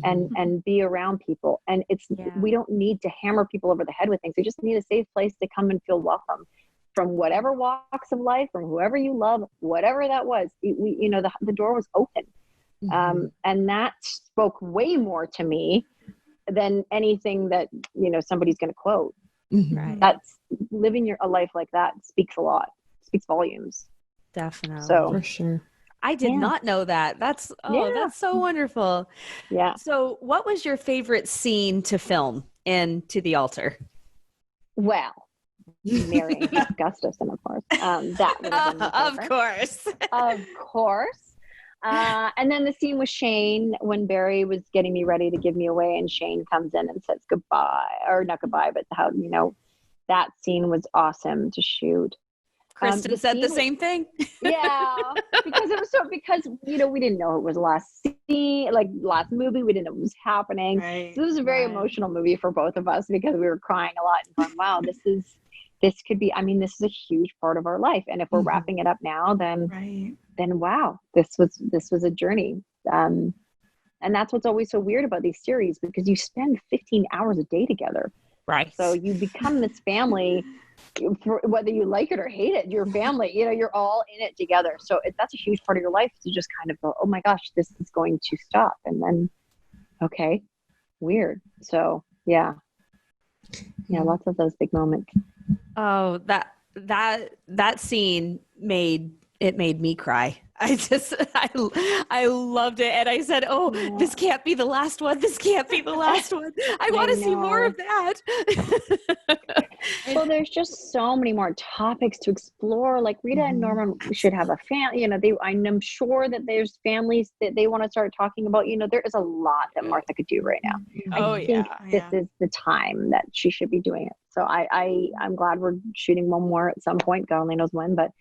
Speaker 4: and be around people. And we don't need to hammer people over the head with things. They just need a safe place to come and feel welcome from whatever walks of life, from whoever you love, whatever that was. The door was open. And that spoke way more to me than anything that, somebody's going to quote.
Speaker 1: Right.
Speaker 4: That's living a life like that speaks speaks volumes.
Speaker 1: Definitely.
Speaker 4: So
Speaker 2: for sure.
Speaker 1: I did not know that. That's so wonderful.
Speaker 4: Yeah.
Speaker 1: So what was your favorite scene to film in To the Altar?
Speaker 4: Well, marrying Gustafson, of course. That would have been my favorite. Of course. And then the scene with Shane, when Barry was getting me ready to give me away, and Shane comes in and says goodbye, or not goodbye, but how, that scene was awesome to shoot.
Speaker 1: Kristen said the same thing.
Speaker 4: Yeah, because we didn't know it was last movie. We didn't know what was happening.
Speaker 3: Right.
Speaker 4: So it was a very emotional movie for both of us, because we were crying a lot and going, wow, this could be, this is a huge part of our life. And if we're wrapping it up now, then wow, this was a journey. And that's what's always so weird about these series, because you spend 15 hours a day together.
Speaker 1: Right.
Speaker 4: So you become this family, whether you like it or hate it, your family, you're all in it together. So that's a huge part of your life, to just kind of go, oh my gosh, this is going to stop. And then, okay, weird. So yeah, lots of those big moments.
Speaker 1: Oh, that scene made me cry. I loved it. And I said, this can't be the last one. This can't be the last one. I want to see more of that.
Speaker 4: Well, there's just so many more topics to explore. Like Rita and Norman should have a family. I'm sure that there's families that they want to start talking about. There is a lot that Martha could do right now. I think this is the time that she should be doing it. So I'm glad we're shooting one more at some point. God only knows when, but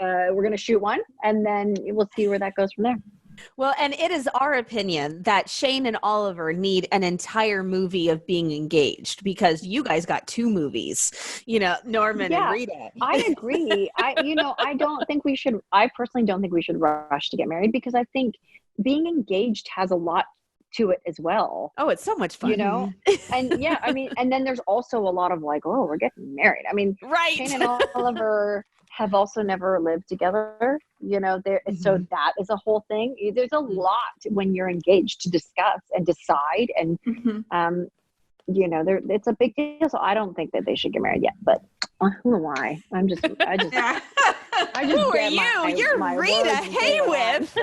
Speaker 4: we're going to shoot one, and then we'll see where that goes from there.
Speaker 1: Well, and it is our opinion that Shane and Oliver need an entire movie of being engaged, because you guys got 2 movies, Norman and Rita.
Speaker 4: I agree. I personally don't think we should rush to get married, because I think being engaged has a lot to it as well.
Speaker 1: Oh, it's so much fun.
Speaker 4: And and then there's also a lot of like, oh, we're getting married.
Speaker 1: Right.
Speaker 4: Shane and Oliver have also never lived together, so that is a whole thing. There's a lot when you're engaged to discuss and decide, and it's a big deal. So I don't think that they should get married yet, but who am I? I just who
Speaker 1: are you? You're Rita Hayworth.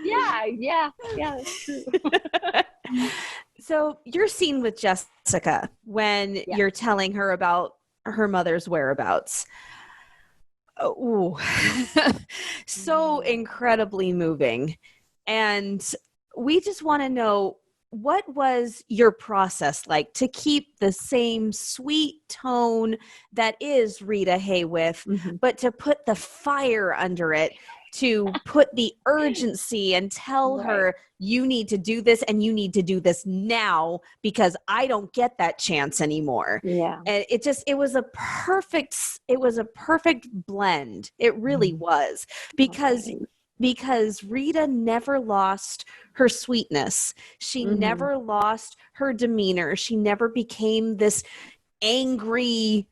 Speaker 4: Yeah, that's true.
Speaker 1: So your scene with Jessica, when you're telling her about her mother's whereabouts, so incredibly moving. And we just want to know, what was your process like to keep the same sweet tone that is Rita Hayworth, but to put the fire under it, to put the urgency and tell her, you need to do this and you need to do this now because I don't get that chance anymore.
Speaker 4: Yeah.
Speaker 1: And it was a perfect blend. It really was, because Rita never lost her sweetness. She never lost her demeanor. She never became this angry,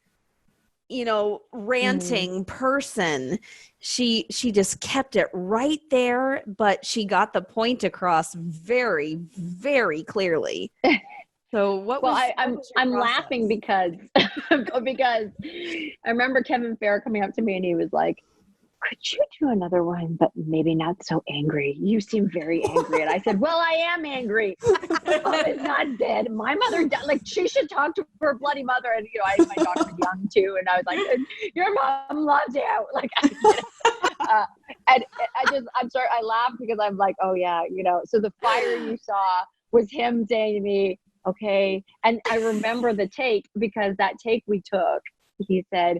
Speaker 1: ranting person. She just kept it right there, but she got the point across very, very clearly. So
Speaker 4: I'm laughing because because I remember Kevin Fair coming up to me and he was like, could you do another one, but maybe not so angry? You seem very angry. And I said, well, I am angry. My mom is not dead. My mother died. Like, she should talk to her bloody mother. And, my daughter was young too. And I was like, your mom loves you. Like, and I'm sorry, I laughed because I'm like, oh yeah, so the fire you saw was him saying to me, okay. And I remember the take, because that take we took, he said,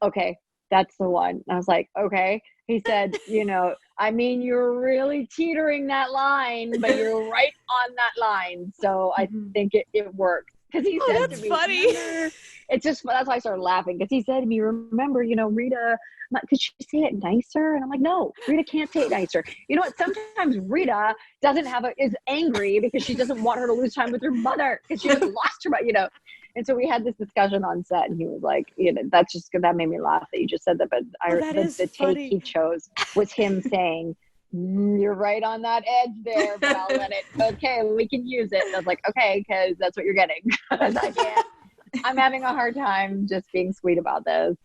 Speaker 4: okay, that's the one. And I was like, okay. He said, you're really teetering that line, but you're right on that line. So I think it worked. Because he said
Speaker 1: that's
Speaker 4: to me,
Speaker 1: funny.
Speaker 4: It's just, that's why I started laughing. Because he said to me, remember, Rita, could she say it nicer? And I'm like, no, Rita can't say it nicer. You know what? Sometimes Rita is angry because she doesn't want her to lose time with her mother because she just lost her mother, And so we had this discussion on set, and he was like, that's just good. That made me laugh that you just said that. But the take he chose was him saying, you're right on that edge there, but I'll let it. Okay, we can use it. And I was like, okay, because that's what you're getting. Because I can't. I'm having a hard time just being sweet about this,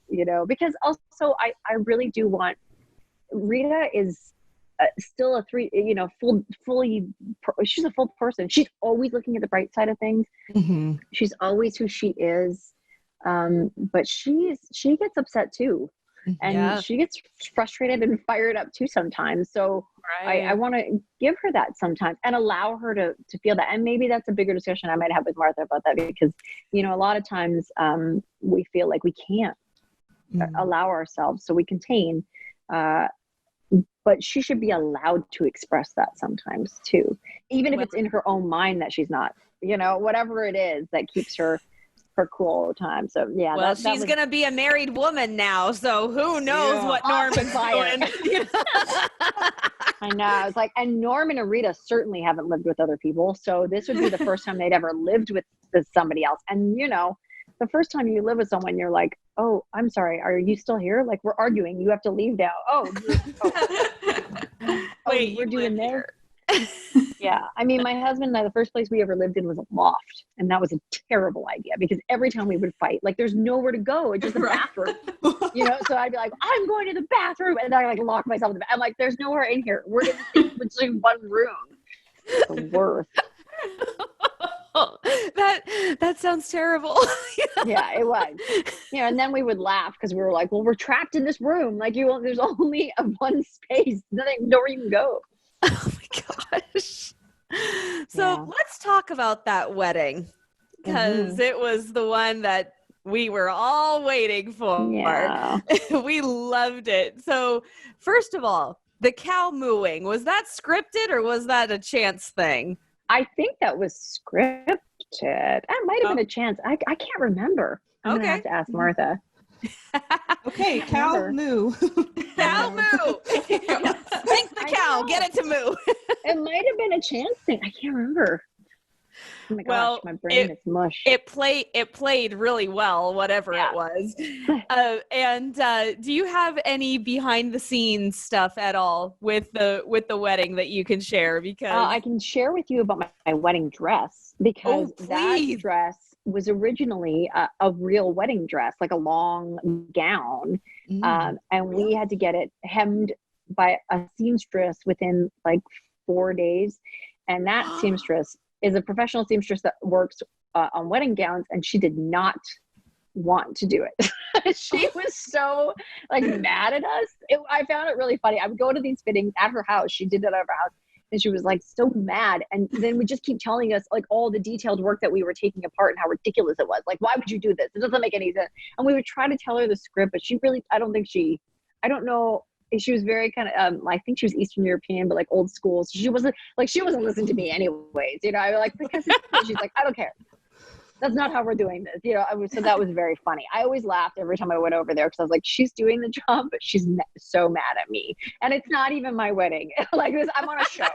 Speaker 4: because also I really do want, Rita is still a she's a full person. She's always looking at the bright side of things. She's always who she is. But she gets upset too. And she gets frustrated and fired up too sometimes. So I want to give her that sometimes and allow her to feel that. And maybe that's a bigger discussion I might have with Martha about that, because, a lot of times we feel like we can't allow ourselves, so we contain. But she should be allowed to express that sometimes too, even if it's in her own mind that she's not, whatever it is that keeps her cool all the time. So yeah.
Speaker 1: Well, she's going to be a married woman now, so who knows what Norman's doing.
Speaker 4: I know. It's like, and Norman and Rita certainly haven't lived with other people. So this would be the first time they'd ever lived with somebody else. And the first time you live with someone, you're like, oh, I'm sorry, are you still here? Like, we're arguing. You have to leave now. Wait, we're doing there. Yeah. I mean, my husband and I, the first place we ever lived in was a loft. And that was a terrible idea because every time we would fight, like, there's nowhere to go. It's just a bathroom, So I'd be like, I'm going to the bathroom. And then I like lock myself in the bathroom. I'm like, there's nowhere in here. We're in it's like one room. The worst.
Speaker 1: That sounds terrible.
Speaker 4: Yeah, it was. And then we would laugh because we were like, well, we're trapped in this room. Like, there's only one space. Nowhere you can go.
Speaker 1: Oh my gosh. So let's talk about that wedding, because it was the one that we were all waiting for.
Speaker 4: Yeah.
Speaker 1: We loved it. So first of all, the cow mooing, was that scripted or was that a chance thing?
Speaker 4: I think that was scripted. That might have been a chance. I can't remember. I'm going to have to ask Martha.
Speaker 2: Okay, cow moo.
Speaker 1: Cow moo. Think the cow. Get it to moo.
Speaker 4: It might have been a chance thing. I can't remember. Oh my gosh, my brain is mush.
Speaker 1: It played really well, whatever it was. And do you have any behind the scenes stuff at all with the wedding that you can share? Because
Speaker 4: I can share with you about my wedding dress, because that dress was originally a real wedding dress, like a long gown. And we had to get it hemmed by a seamstress within like 4 days. And that seamstress is a professional seamstress that works on wedding gowns, and she did not want to do it. She was so mad at us. I found it really funny. I would go to these fittings at her house. She did it at her house, And she was like so mad. And then we just keep telling us like all the detailed work that we were taking apart and how ridiculous it was. Like, why would you do this? It doesn't make any sense. And we would try to tell her the script, but she really, I don't know. She was very kind of, I think she was Eastern European, but like old school. So she wasn't listening to me anyways. You know, I was like, because she's like, I don't care. That's not how we're doing this. You know, so that was very funny. I always laughed every time I went over there because I was like, she's doing the job, but she's so mad at me. And it's not even my wedding. Like this, I'm on a show.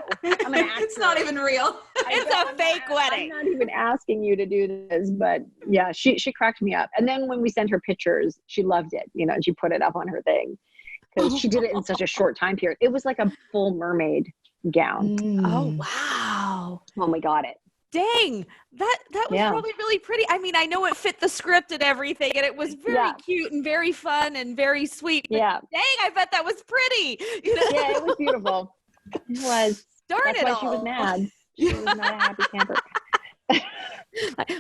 Speaker 4: I'm an actor.
Speaker 3: It's not even real.
Speaker 1: It's a fake wedding.
Speaker 4: I'm not even asking you to do this, but yeah, she cracked me up. And then when we sent her pictures, she loved it, you know, and she put it up on her thing because she did it in such a short time period. It was like a full mermaid gown.
Speaker 1: Oh, wow.
Speaker 4: When we got it.
Speaker 1: Dang, that was probably really pretty. I mean, I know it fit the script and everything, and it was very cute and very fun and very sweet. But dang, I bet that was pretty. You know?
Speaker 4: Yeah, it was beautiful. It was.
Speaker 1: Darn
Speaker 4: That's
Speaker 1: it
Speaker 4: why
Speaker 1: all.
Speaker 4: she was mad. She was not a happy camper.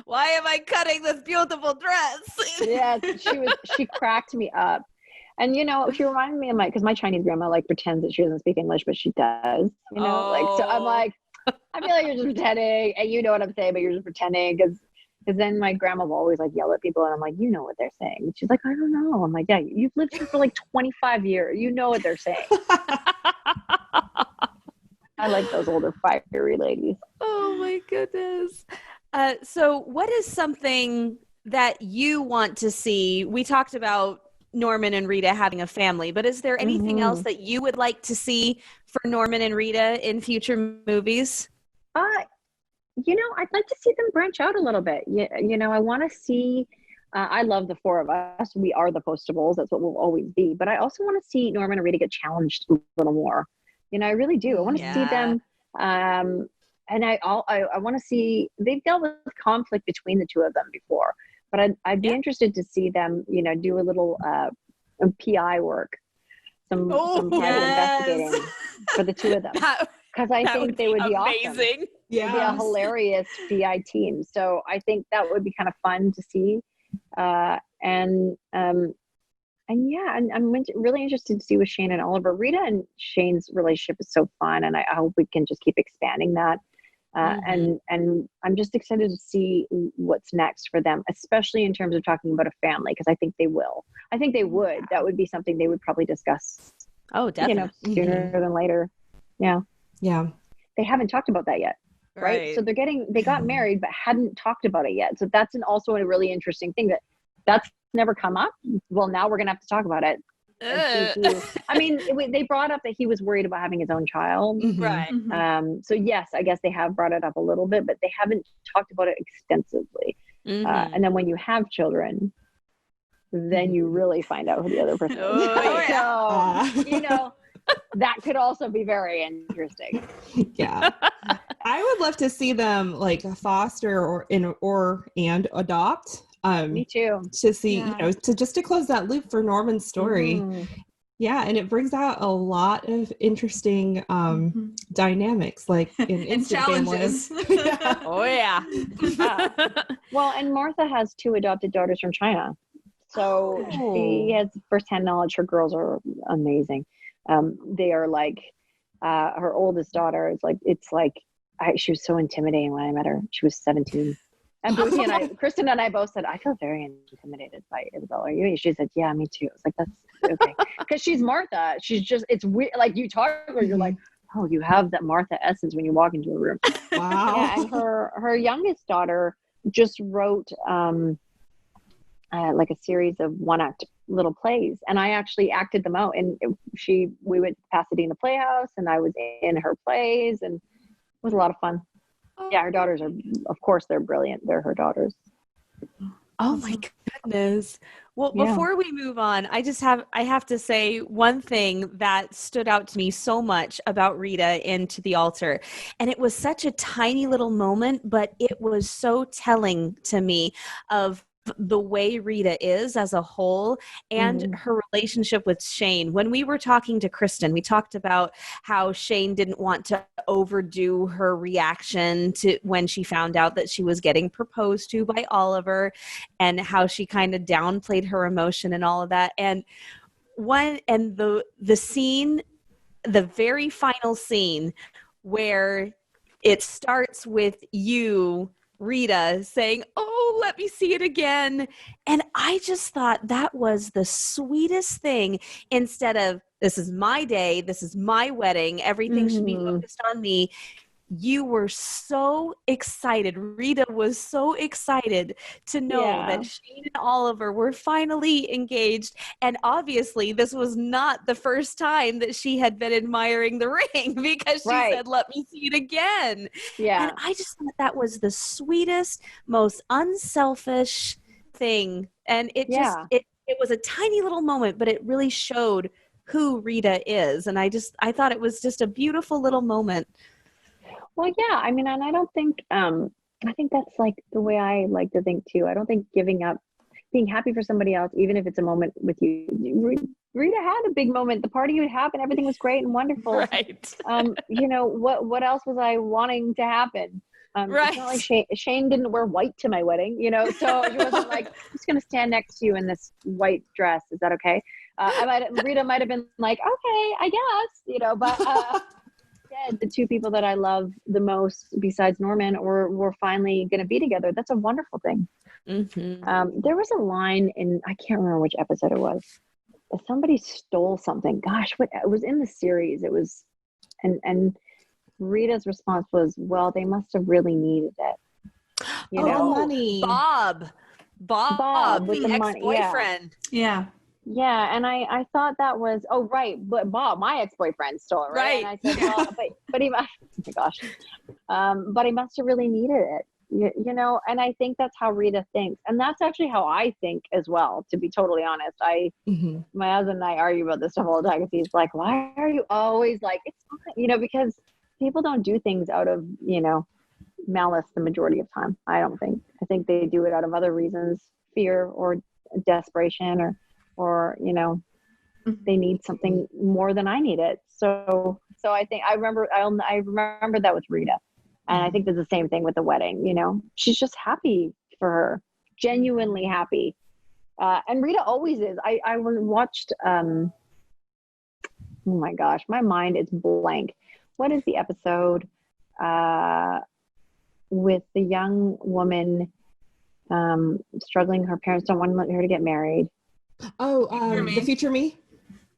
Speaker 1: Why am I cutting this beautiful dress?
Speaker 4: Yes, she cracked me up. And you know, she reminded me of because my Chinese grandma like pretends that she doesn't speak English, but she does. You know, like so I'm like. I feel like you're just pretending, and you know what I'm saying, but you're just pretending because then my grandma will always like yell at people, and I'm like, you know what they're saying. And she's like, I don't know. I'm like, yeah, you've lived here for like 25 years. You know what they're saying. I like those older fiery ladies.
Speaker 1: Oh my goodness. So what is something that you want to see? We talked about Norman and Rita having a family, but is there anything else that you would like to see for Norman and Rita in future movies?
Speaker 4: You know, I'd like to see them branch out a little bit. You know, I want to see, I love the four of us. We are the Postables. That's what we'll always be. But I also want to see Norman and Rita get challenged a little more. You know, I really do. I want to see them. And I want to see, they've dealt with conflict between the two of them before. But I'd be interested to see them, you know, do a little PI work, some private investigating for the two of them. Because I think they would be amazing. Awesome. Yeah, it'd be a hilarious PI team. So I think that would be kind of fun to see. And I'm really interested to see with Shane and Oliver. Rita and Shane's relationship is so fun, and I hope we can just keep expanding that. And I'm just excited to see what's next for them, especially in terms of talking about a family, because I think they will. I think they would. That would be something they would probably discuss.
Speaker 1: Oh, definitely.
Speaker 4: You know, sooner than later. Yeah.
Speaker 2: Yeah.
Speaker 4: They haven't talked about that yet. Right. So they got married, but hadn't talked about it yet. So that's also a really interesting thing that's never come up. Well, now we're going to have to talk about it. I mean, they brought up that he was worried about having his own child.
Speaker 1: Right.
Speaker 4: So yes, I guess they have brought it up a little bit, but they haven't talked about it extensively. And then when you have children, then you really find out who the other person is. So, you know, that could also be very interesting.
Speaker 2: Yeah. I would love to see them like foster and adopt.
Speaker 4: Me too.
Speaker 2: To see, you know, to close that loop for Norman's story. Yeah, and it brings out a lot of interesting dynamics, like in instant
Speaker 3: challenges.
Speaker 2: Yeah.
Speaker 1: Oh yeah.
Speaker 4: Well, and Martha has 2 adopted daughters from China, so she has firsthand knowledge. Her girls are amazing. They are like her oldest daughter is like she was so intimidating when I met her. She was 17. And Kristen and I both said, I feel very intimidated by Isabel. Are you? She said, yeah, me too. I was like, that's okay. Because she's Martha. She's just, it's weird. Like you talk to her, you're like, oh, you have that Martha essence when you walk into a room.
Speaker 2: Wow.
Speaker 4: Yeah, and her youngest daughter just wrote like a series of 1-act little plays. And I actually acted them out. And we went to Pasadena Playhouse and I was in her plays and it was a lot of fun. Yeah, her daughters are, of course, they're brilliant. They're her daughters.
Speaker 1: Oh my goodness. Well, before we move on, I have to say one thing that stood out to me so much about Rita in To the Altar. And it was such a tiny little moment, but it was so telling to me of the way Rita is as a whole and her relationship with Shane. When we were talking to Kristen, we talked about how Shane didn't want to overdo her reaction to when she found out that she was getting proposed to by Oliver and how she kind of downplayed her emotion and all of that. And the scene, the very final scene where it starts with you, Rita, saying, "Oh, let me see it again." And I just thought that was the sweetest thing. Instead of, "This is my day, this is my wedding, everything should be focused on me," you were so excited. Rita was so excited to know that Shane and Oliver were finally engaged. And obviously, this was not the first time that she had been admiring the ring, because she said, "Let me see it again."
Speaker 4: Yeah.
Speaker 1: And I just thought that was the sweetest, most unselfish thing. And it just, it was a tiny little moment, but it really showed who Rita is. And I thought it was just a beautiful little moment.
Speaker 4: Well, yeah, I mean, and I don't think, I think that's like the way I like to think too. I don't think giving up, being happy for somebody else, even if it's a moment with you. Rita had a big moment. The party would happen. Everything was great and wonderful.
Speaker 1: Right.
Speaker 4: You know, what else was I wanting to happen?
Speaker 1: Right.
Speaker 4: It's not like Shane didn't wear white to my wedding, you know, so she wasn't like, "I'm just going to stand next to you in this white dress. Is that okay?" Rita might have been like, "Okay, I guess," you know, but the two people that I love the most besides Norman were finally going to be together. That's a wonderful thing.
Speaker 1: Mm-hmm.
Speaker 4: There was a line in, I can't remember which episode it was. Somebody stole something. Gosh, it was in the series. It was, and Rita's response was, "Well, they must have really needed it." You know,
Speaker 2: money.
Speaker 1: Bob,
Speaker 4: with
Speaker 1: the
Speaker 4: the money.
Speaker 1: ex-boyfriend.
Speaker 3: Yeah.
Speaker 4: Yeah, and I thought that was, oh right, but Bob, my ex-boyfriend, stole it, right? And I said, well, but he must, oh my gosh, but he must have really needed it, you know. And I think that's how Rita thinks, and that's actually how I think as well. To be totally honest, my husband and I argue about this stuff all the time, because he's like, "Why are you always like it's fine?" You know, because people don't do things out of, you know, malice the majority of time. I don't think. I think they do it out of other reasons, fear or desperation, or you know, they need something more than I need it. So I think I remember that with Rita, and I think there's the same thing with the wedding. You know, she's just happy for her, genuinely happy, and Rita always is. I watched. Oh my gosh, my mind is blank. What is the episode with the young woman struggling? Her parents don't want her to get married.
Speaker 2: Oh, the future me.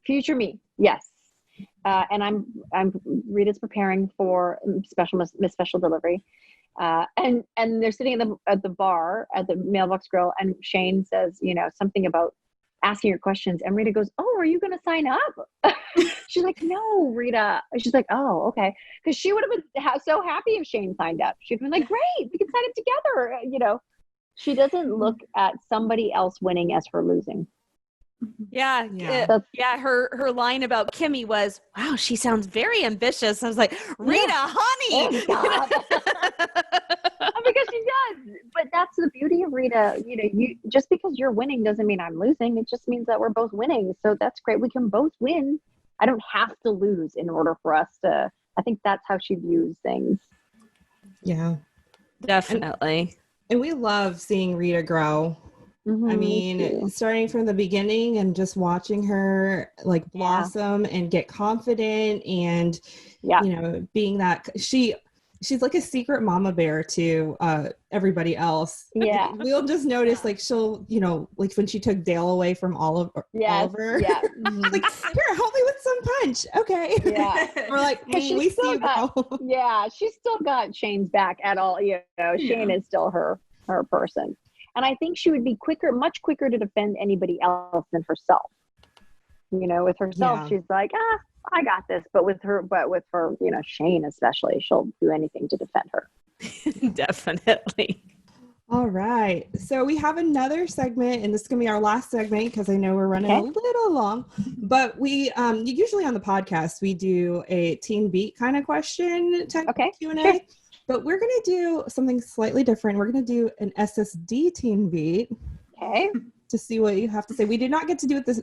Speaker 4: Future me, yes. And I'm Rita's preparing for special delivery, and they're sitting at the bar at the Mailbox Grill, and Shane says, you know, something about asking her questions, and Rita goes, "Oh, are you going to sign up?" She's like, "No, Rita." She's like, "Oh, okay," because she would have been so happy if Shane signed up. She'd been like, "Great, we can sign up together." You know, she doesn't look at somebody else winning as her losing.
Speaker 1: Yeah. Her line about Kimmy was, "Wow, she sounds very ambitious." I was like, "Rita, honey."
Speaker 4: Because she does. But that's the beauty of Rita. You know, you just because you're winning doesn't mean I'm losing. It just means that we're both winning. So that's great. We can both win. I don't have to lose in order for us to. I think that's how she views things.
Speaker 2: Yeah,
Speaker 1: definitely.
Speaker 2: And we love seeing Rita grow. I mean, starting from the beginning and just watching her like blossom and get confident, and you know, being that she's like a secret mama bear to everybody else.
Speaker 4: Yeah,
Speaker 2: we'll just notice like she'll, you know, like when she took Dale away from Oliver.
Speaker 4: Yeah.
Speaker 2: Like, here, help me with some punch. Okay.
Speaker 4: Yeah.
Speaker 2: We're like, we see you go.
Speaker 4: Yeah, she's still got Shane's back at all. You know, Shane is still her person. And I think she would be much quicker to defend anybody else than herself. You know, with herself, she's like, I got this. But with her, you know, Shane especially, she'll do anything to defend her.
Speaker 1: Definitely.
Speaker 2: All right. So we have another segment, and this is going to be our last segment because I know we're running a little long. But we usually on the podcast, we do a Teen Beat kind of question type Q&A. Sure. But we're going to do something slightly different. We're going to do an SSD Teen Beat.
Speaker 4: Okay.
Speaker 2: To see what you have to say. We did not get to do this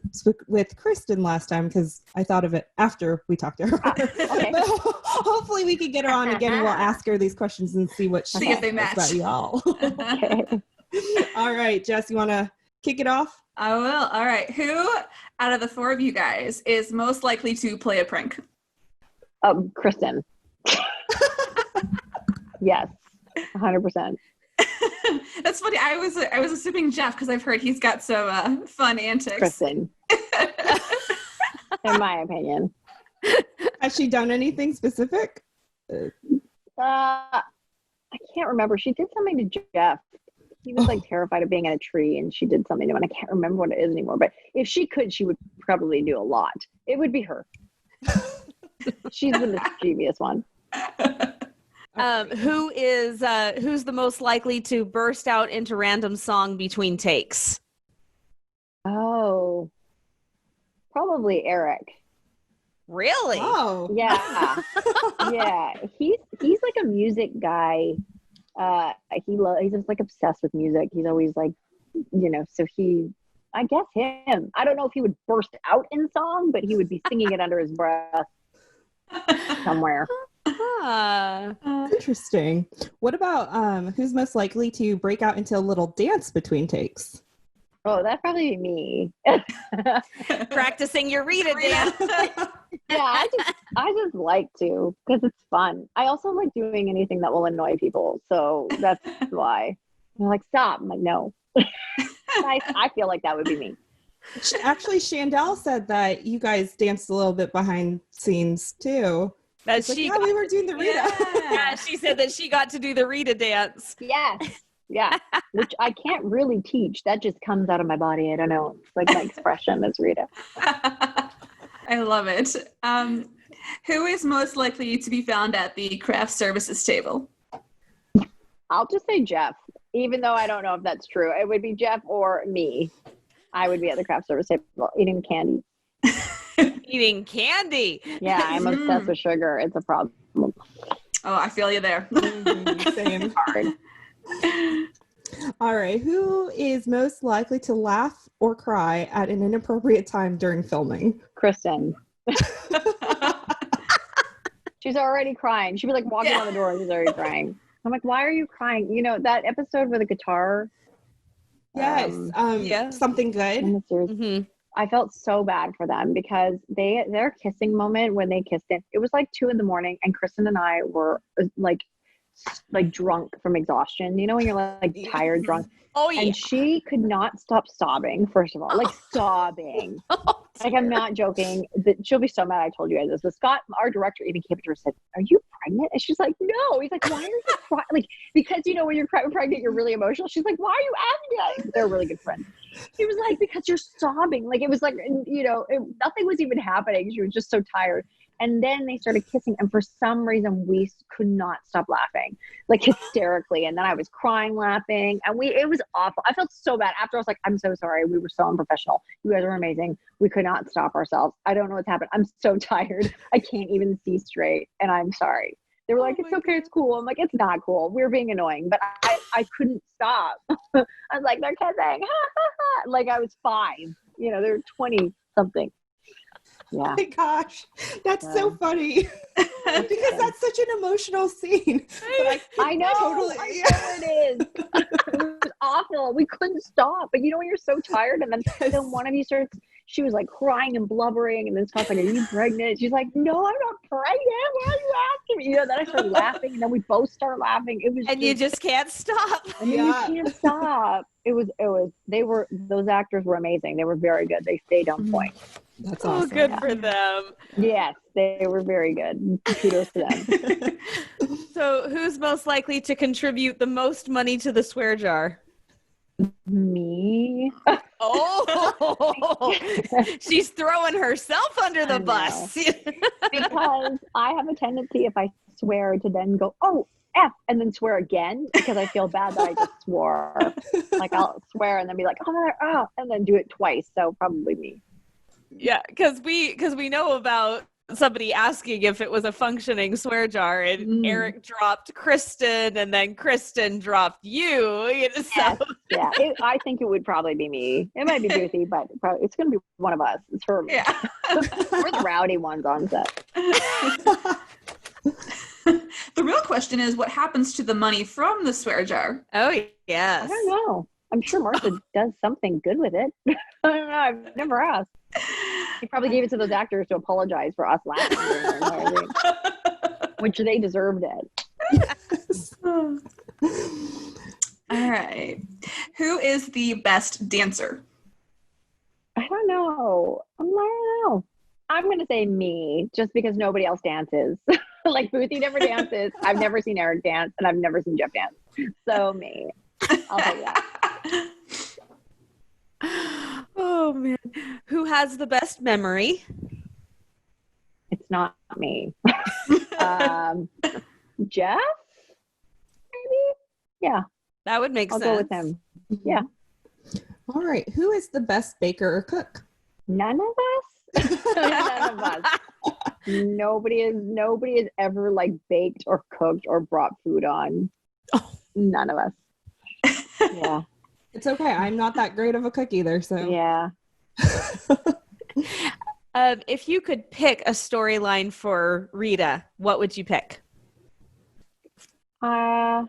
Speaker 2: with Kristen last time because I thought of it after we talked to her.
Speaker 4: Okay.
Speaker 2: But hopefully we can get her on again and we'll ask her these questions and see what she
Speaker 3: if they match
Speaker 2: about y'all. Okay. All right, Jess, you want to kick it off?
Speaker 3: I will. All right. Who out of the four of you guys is most likely to play a prank?
Speaker 4: Kristen. Yes, 100%.
Speaker 3: That's funny. I was assuming Jeff because I've heard he's got some fun antics.
Speaker 4: Kristen, in my opinion.
Speaker 2: Has she done anything specific?
Speaker 4: I can't remember. She did something to Jeff. He was like terrified of being in a tree, and she did something to him. And I can't remember what it is anymore. But if she could, she would probably do a lot. It would be her. She's the mischievous one.
Speaker 1: Who's the most likely to burst out into random song between takes?
Speaker 4: Oh, probably Eric.
Speaker 1: Really?
Speaker 2: Oh,
Speaker 4: Yeah. Yeah. He's like a music guy. He's just like obsessed with music. He's always like, so I guess him. I don't know if he would burst out in song, but he would be singing it under his breath somewhere.
Speaker 2: Interesting. What about who's most likely to break out into a little dance between takes?
Speaker 4: Oh, that'd probably be me.
Speaker 1: Practicing your Rita dance.
Speaker 4: Yeah, I just like to because it's fun. I also like doing anything that will annoy people, so that's why. They're like, stop. I'm like, no. I feel like that would be me.
Speaker 2: Actually, Chandel said that you guys danced a little bit behind scenes too.
Speaker 1: That
Speaker 2: Like, yeah, we were doing the Rita.
Speaker 1: Yeah, she said that she got to do the Rita dance.
Speaker 4: Yes. Yeah. Which I can't really teach. That just comes out of my body. I don't know. It's like my expression is Rita.
Speaker 3: I love it. Who is most likely to be found at the craft services table?
Speaker 4: I'll just say Jeff, even though I don't know if that's true. It would be Jeff or me. I would be at the craft service table eating candy.
Speaker 1: Eating candy.
Speaker 4: Yeah, I'm obsessed with sugar. It's a problem.
Speaker 3: Oh, I feel you there.
Speaker 2: Same.
Speaker 4: Hard.
Speaker 2: All right. Who is most likely to laugh or cry at an inappropriate time during filming?
Speaker 4: Kristen. She's already crying. She'd be like walking out the door and she's already crying. I'm like, why are you crying? That episode with the guitar.
Speaker 2: Yes. Something good.
Speaker 4: In the series,
Speaker 1: Mm-hmm.
Speaker 4: I felt so bad for them because their kissing moment when they kissed it was like 2 a.m. and Kristen and I were like drunk from exhaustion. You know when you're like tired, drunk.
Speaker 1: Oh yeah.
Speaker 4: And she could not stop sobbing. First of all, sobbing. Like I'm not joking. She'll be so mad I told you guys this. But Scott, our director, even came to her and said, "Are you pregnant?" And she's like, "No." He's like, "Why are you crying?" Like because when you're pregnant, you're really emotional. She's like, "Why are you asking that?" They're really good friends. He was like, "Because you're sobbing." Like it was like nothing was even happening. She was just so tired. And then they started kissing, and for some reason we could not stop laughing, like hysterically. And then I was crying, laughing, and it was awful. I felt so bad after. I was like, "I'm so sorry. We were so unprofessional. You guys were amazing. We could not stop ourselves. I don't know what's happened. I'm so tired. I can't even see straight, and I'm sorry." They were like, "It's okay. It's cool." I'm like, "It's not cool. We're being annoying," but I couldn't stop. I was like, "They're kissing." Like I was 5. They're 20 something. Yeah.
Speaker 2: Oh my gosh, that's so funny because that's such an emotional scene. But
Speaker 4: I know.
Speaker 2: Totally,
Speaker 4: I know it is. It was awful. We couldn't stop. But when you're so tired, and then one of you starts. She was like crying and blubbering, and then Scott's like, "Are you pregnant?" She's like, "No, I'm not pregnant. Why are you asking me?" Then I started laughing, and then we both started laughing. It was,
Speaker 1: you just can't stop.
Speaker 4: And then you can't stop. It was. Those actors were amazing. They were very good. They stayed on point.
Speaker 2: That's awesome.
Speaker 1: Oh, good for them.
Speaker 4: Yes, they were very good. Kudos to them.
Speaker 1: So, who's most likely to contribute the most money to the swear jar?
Speaker 4: Me.
Speaker 1: Oh, she's throwing herself under the bus.
Speaker 4: Because I have a tendency, if I swear, to then go, "Oh, F," and then swear again because I feel bad that I just swore. Like I'll swear and then be like, "Oh," and then do it twice. So probably me.
Speaker 1: Yeah, because we know about somebody asking if it was a functioning swear jar, and Eric dropped Kristen, and then Kristen dropped you. So.
Speaker 4: Yeah, I think it would probably be me. It might be Ruthie, but it's going to be one of us. It's her.
Speaker 3: Yeah.
Speaker 4: We're the rowdy ones on set.
Speaker 3: The real question is, what happens to the money from the swear jar?
Speaker 1: Oh, yes.
Speaker 4: I don't know. I'm sure Martha does something good with it. I don't know. I've never asked. He probably gave it to those actors to apologize for us laughing. which they deserved it.
Speaker 3: All right. Who is the best dancer?
Speaker 4: I don't know. I don't know. I'm going to say me, just because nobody else dances. Like Boothie never dances. I've never seen Eric dance, and I've never seen Jeff dance. So me. I'll take that.
Speaker 1: Oh man. Who has the best memory?
Speaker 4: It's not me. Jeff? Maybe? Yeah.
Speaker 1: That would make
Speaker 4: I'll
Speaker 1: sense.
Speaker 4: go with him. Yeah.
Speaker 2: All right. Who is the best baker or cook?
Speaker 4: None of us? None of us. Nobody has ever like baked or cooked or brought food on.
Speaker 1: Oh.
Speaker 4: None of us. Yeah.
Speaker 2: It's okay. I'm not that great of a cook either. So
Speaker 4: Yeah.
Speaker 1: If you could pick a storyline for Rita, what would you pick?
Speaker 4: That's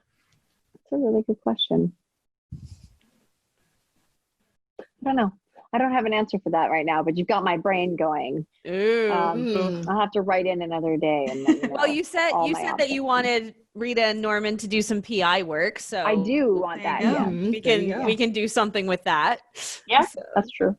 Speaker 4: a really good question. I don't know. I don't have an answer for that right now, but you've got my brain going. I'll have to write in another day. And let you know
Speaker 1: Well, you said that
Speaker 4: options.
Speaker 1: you wanted Rita and Norman to do some PI work, so
Speaker 4: I do want that. Yeah.
Speaker 1: we can do something with that.
Speaker 4: Yeah,
Speaker 1: So,
Speaker 4: that's true.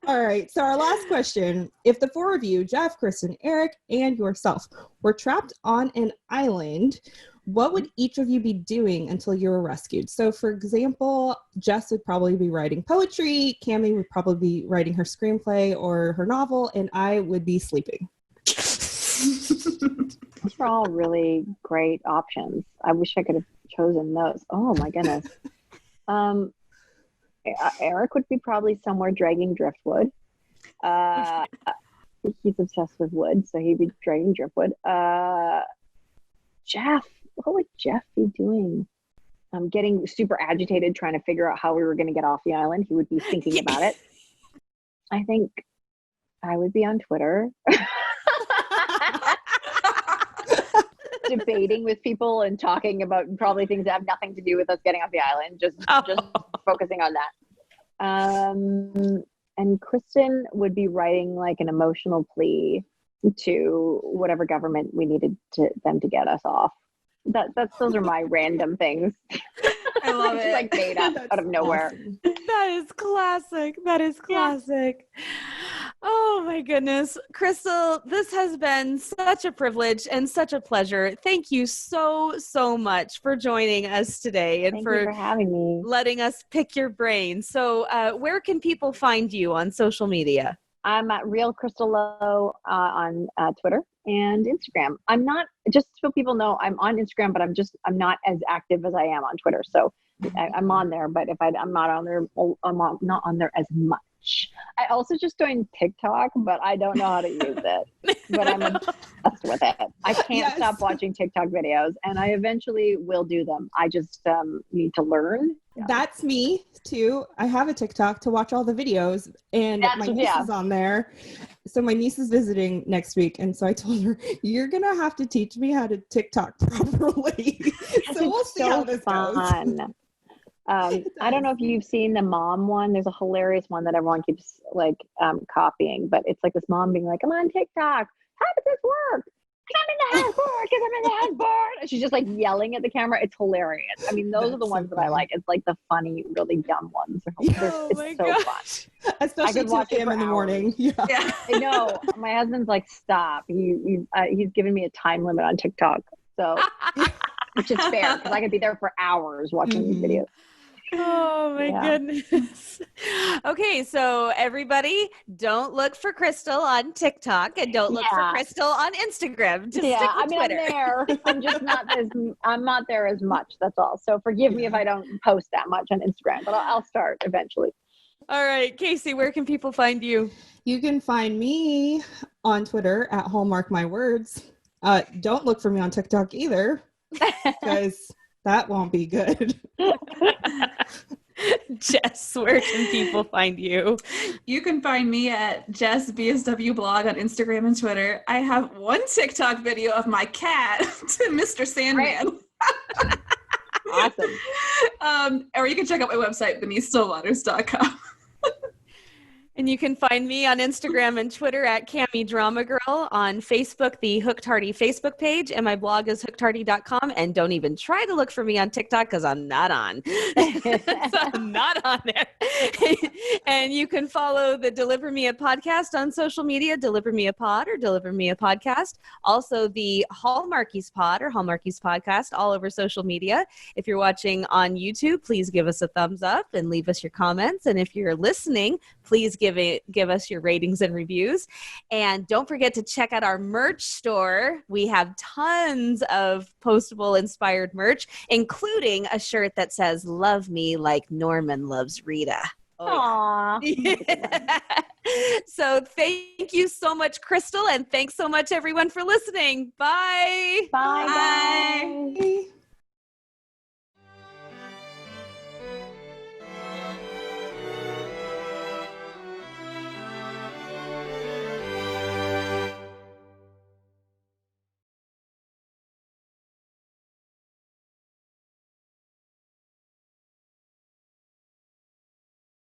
Speaker 2: all right. So our last question: if the four of you, Jeff, Kristen, Eric, and yourself, were trapped on an island, what would each of you be doing until you were rescued? So, for example, Jess would probably be writing poetry, Cammie would probably be writing her screenplay or her novel, and I would be sleeping.
Speaker 4: Those are all really great options. I wish I could have chosen those. Oh my goodness. Eric would be probably somewhere dragging driftwood. He's obsessed with wood, so he'd be dragging driftwood. Jeff, what would Jeff be doing? Getting super agitated trying to figure out how we were going to get off the island. He would be thinking about it. I think I would be on Twitter debating with people and talking about probably things that have nothing to do with us getting off the island, just focusing on that. And Kristen would be writing like an emotional plea to whatever government we needed them to get us off. Those are my random things.
Speaker 3: I love it.
Speaker 4: Like made up out of nowhere.
Speaker 2: Awesome.
Speaker 1: That is classic. That is classic. Oh my goodness. Crystal, this has been such a privilege and such a pleasure. Thank you so much for joining us today and
Speaker 4: Thank you for having me.
Speaker 1: letting us pick your brain. So where can people find you on social media?
Speaker 4: I'm at Real Crystal Lowe on Twitter and Instagram. I'm not, just so people know, I'm on Instagram, but I'm not as active as I am on Twitter. So I'm on there, but if I'm not on there, I'm not on there as much. I also just joined TikTok, but I don't know how to use it. But I'm obsessed with it. I can't stop watching TikTok videos, and I eventually will do them. I just need to learn. Yeah.
Speaker 2: That's me too. I have a TikTok to watch all the videos, and my niece is on there. So my niece is visiting next week, and so I told her, "You're gonna have to teach me how to TikTok properly." So we'll see how this goes.
Speaker 4: I don't know if you've seen the mom one. There's a hilarious one that everyone keeps like copying, but it's like this mom being like, "I'm on TikTok. How does this work? I'm in the house board because I'm in the house board." And she's just like yelling at the camera. It's hilarious. I mean, those are the ones that I like. It's like the funny, really dumb ones. It's so fun.
Speaker 2: Especially 2 a.m. in the morning. Yeah.
Speaker 4: I know. My husband's like, "Stop." He's given me a time limit on TikTok. So, which is fair because I could be there for hours watching these videos.
Speaker 1: Oh my goodness. Okay, so everybody, don't look for Crystal on TikTok and don't look for Crystal on Instagram. Just stick with Twitter.
Speaker 4: I'm there. I'm not there as much. That's all. So forgive me if I don't post that much on Instagram, but I'll start eventually.
Speaker 1: All right, Casey, where can people find you?
Speaker 2: You can find me on Twitter at Hallmark My Words. Don't look for me on TikTok either, because that won't be good.
Speaker 1: Jess, where can people find you?
Speaker 3: You can find me at Jess BSW blog on Instagram and Twitter. I have one TikTok video of my cat to Mr. Sandman.
Speaker 4: Awesome.
Speaker 3: Or you can check out my website, BeniceStillWaters.com.
Speaker 1: And you can find me on Instagram and Twitter at Cami Drama Girl, on Facebook, the Hooked Hardy Facebook page, and my blog is hookedhardy.com. And don't even try to look for me on TikTok because I'm not on. So I'm not on there. And you can follow the Deliver Me a Podcast on social media, Deliver Me a Pod or Deliver Me a Podcast. Also the Hallmarkies Pod or Hallmarkies Podcast all over social media. If you're watching on YouTube, please give us a thumbs up and leave us your comments. And if you're listening, please give us your ratings and reviews. And don't forget to check out our merch store. We have tons of Postable inspired merch, including a shirt that says "Love Me Like Norman Loves Rita."
Speaker 4: Aww.
Speaker 1: Yeah. So thank you so much, Crystal, and thanks so much everyone for listening. Bye.
Speaker 4: Bye.
Speaker 3: Bye.
Speaker 4: Bye.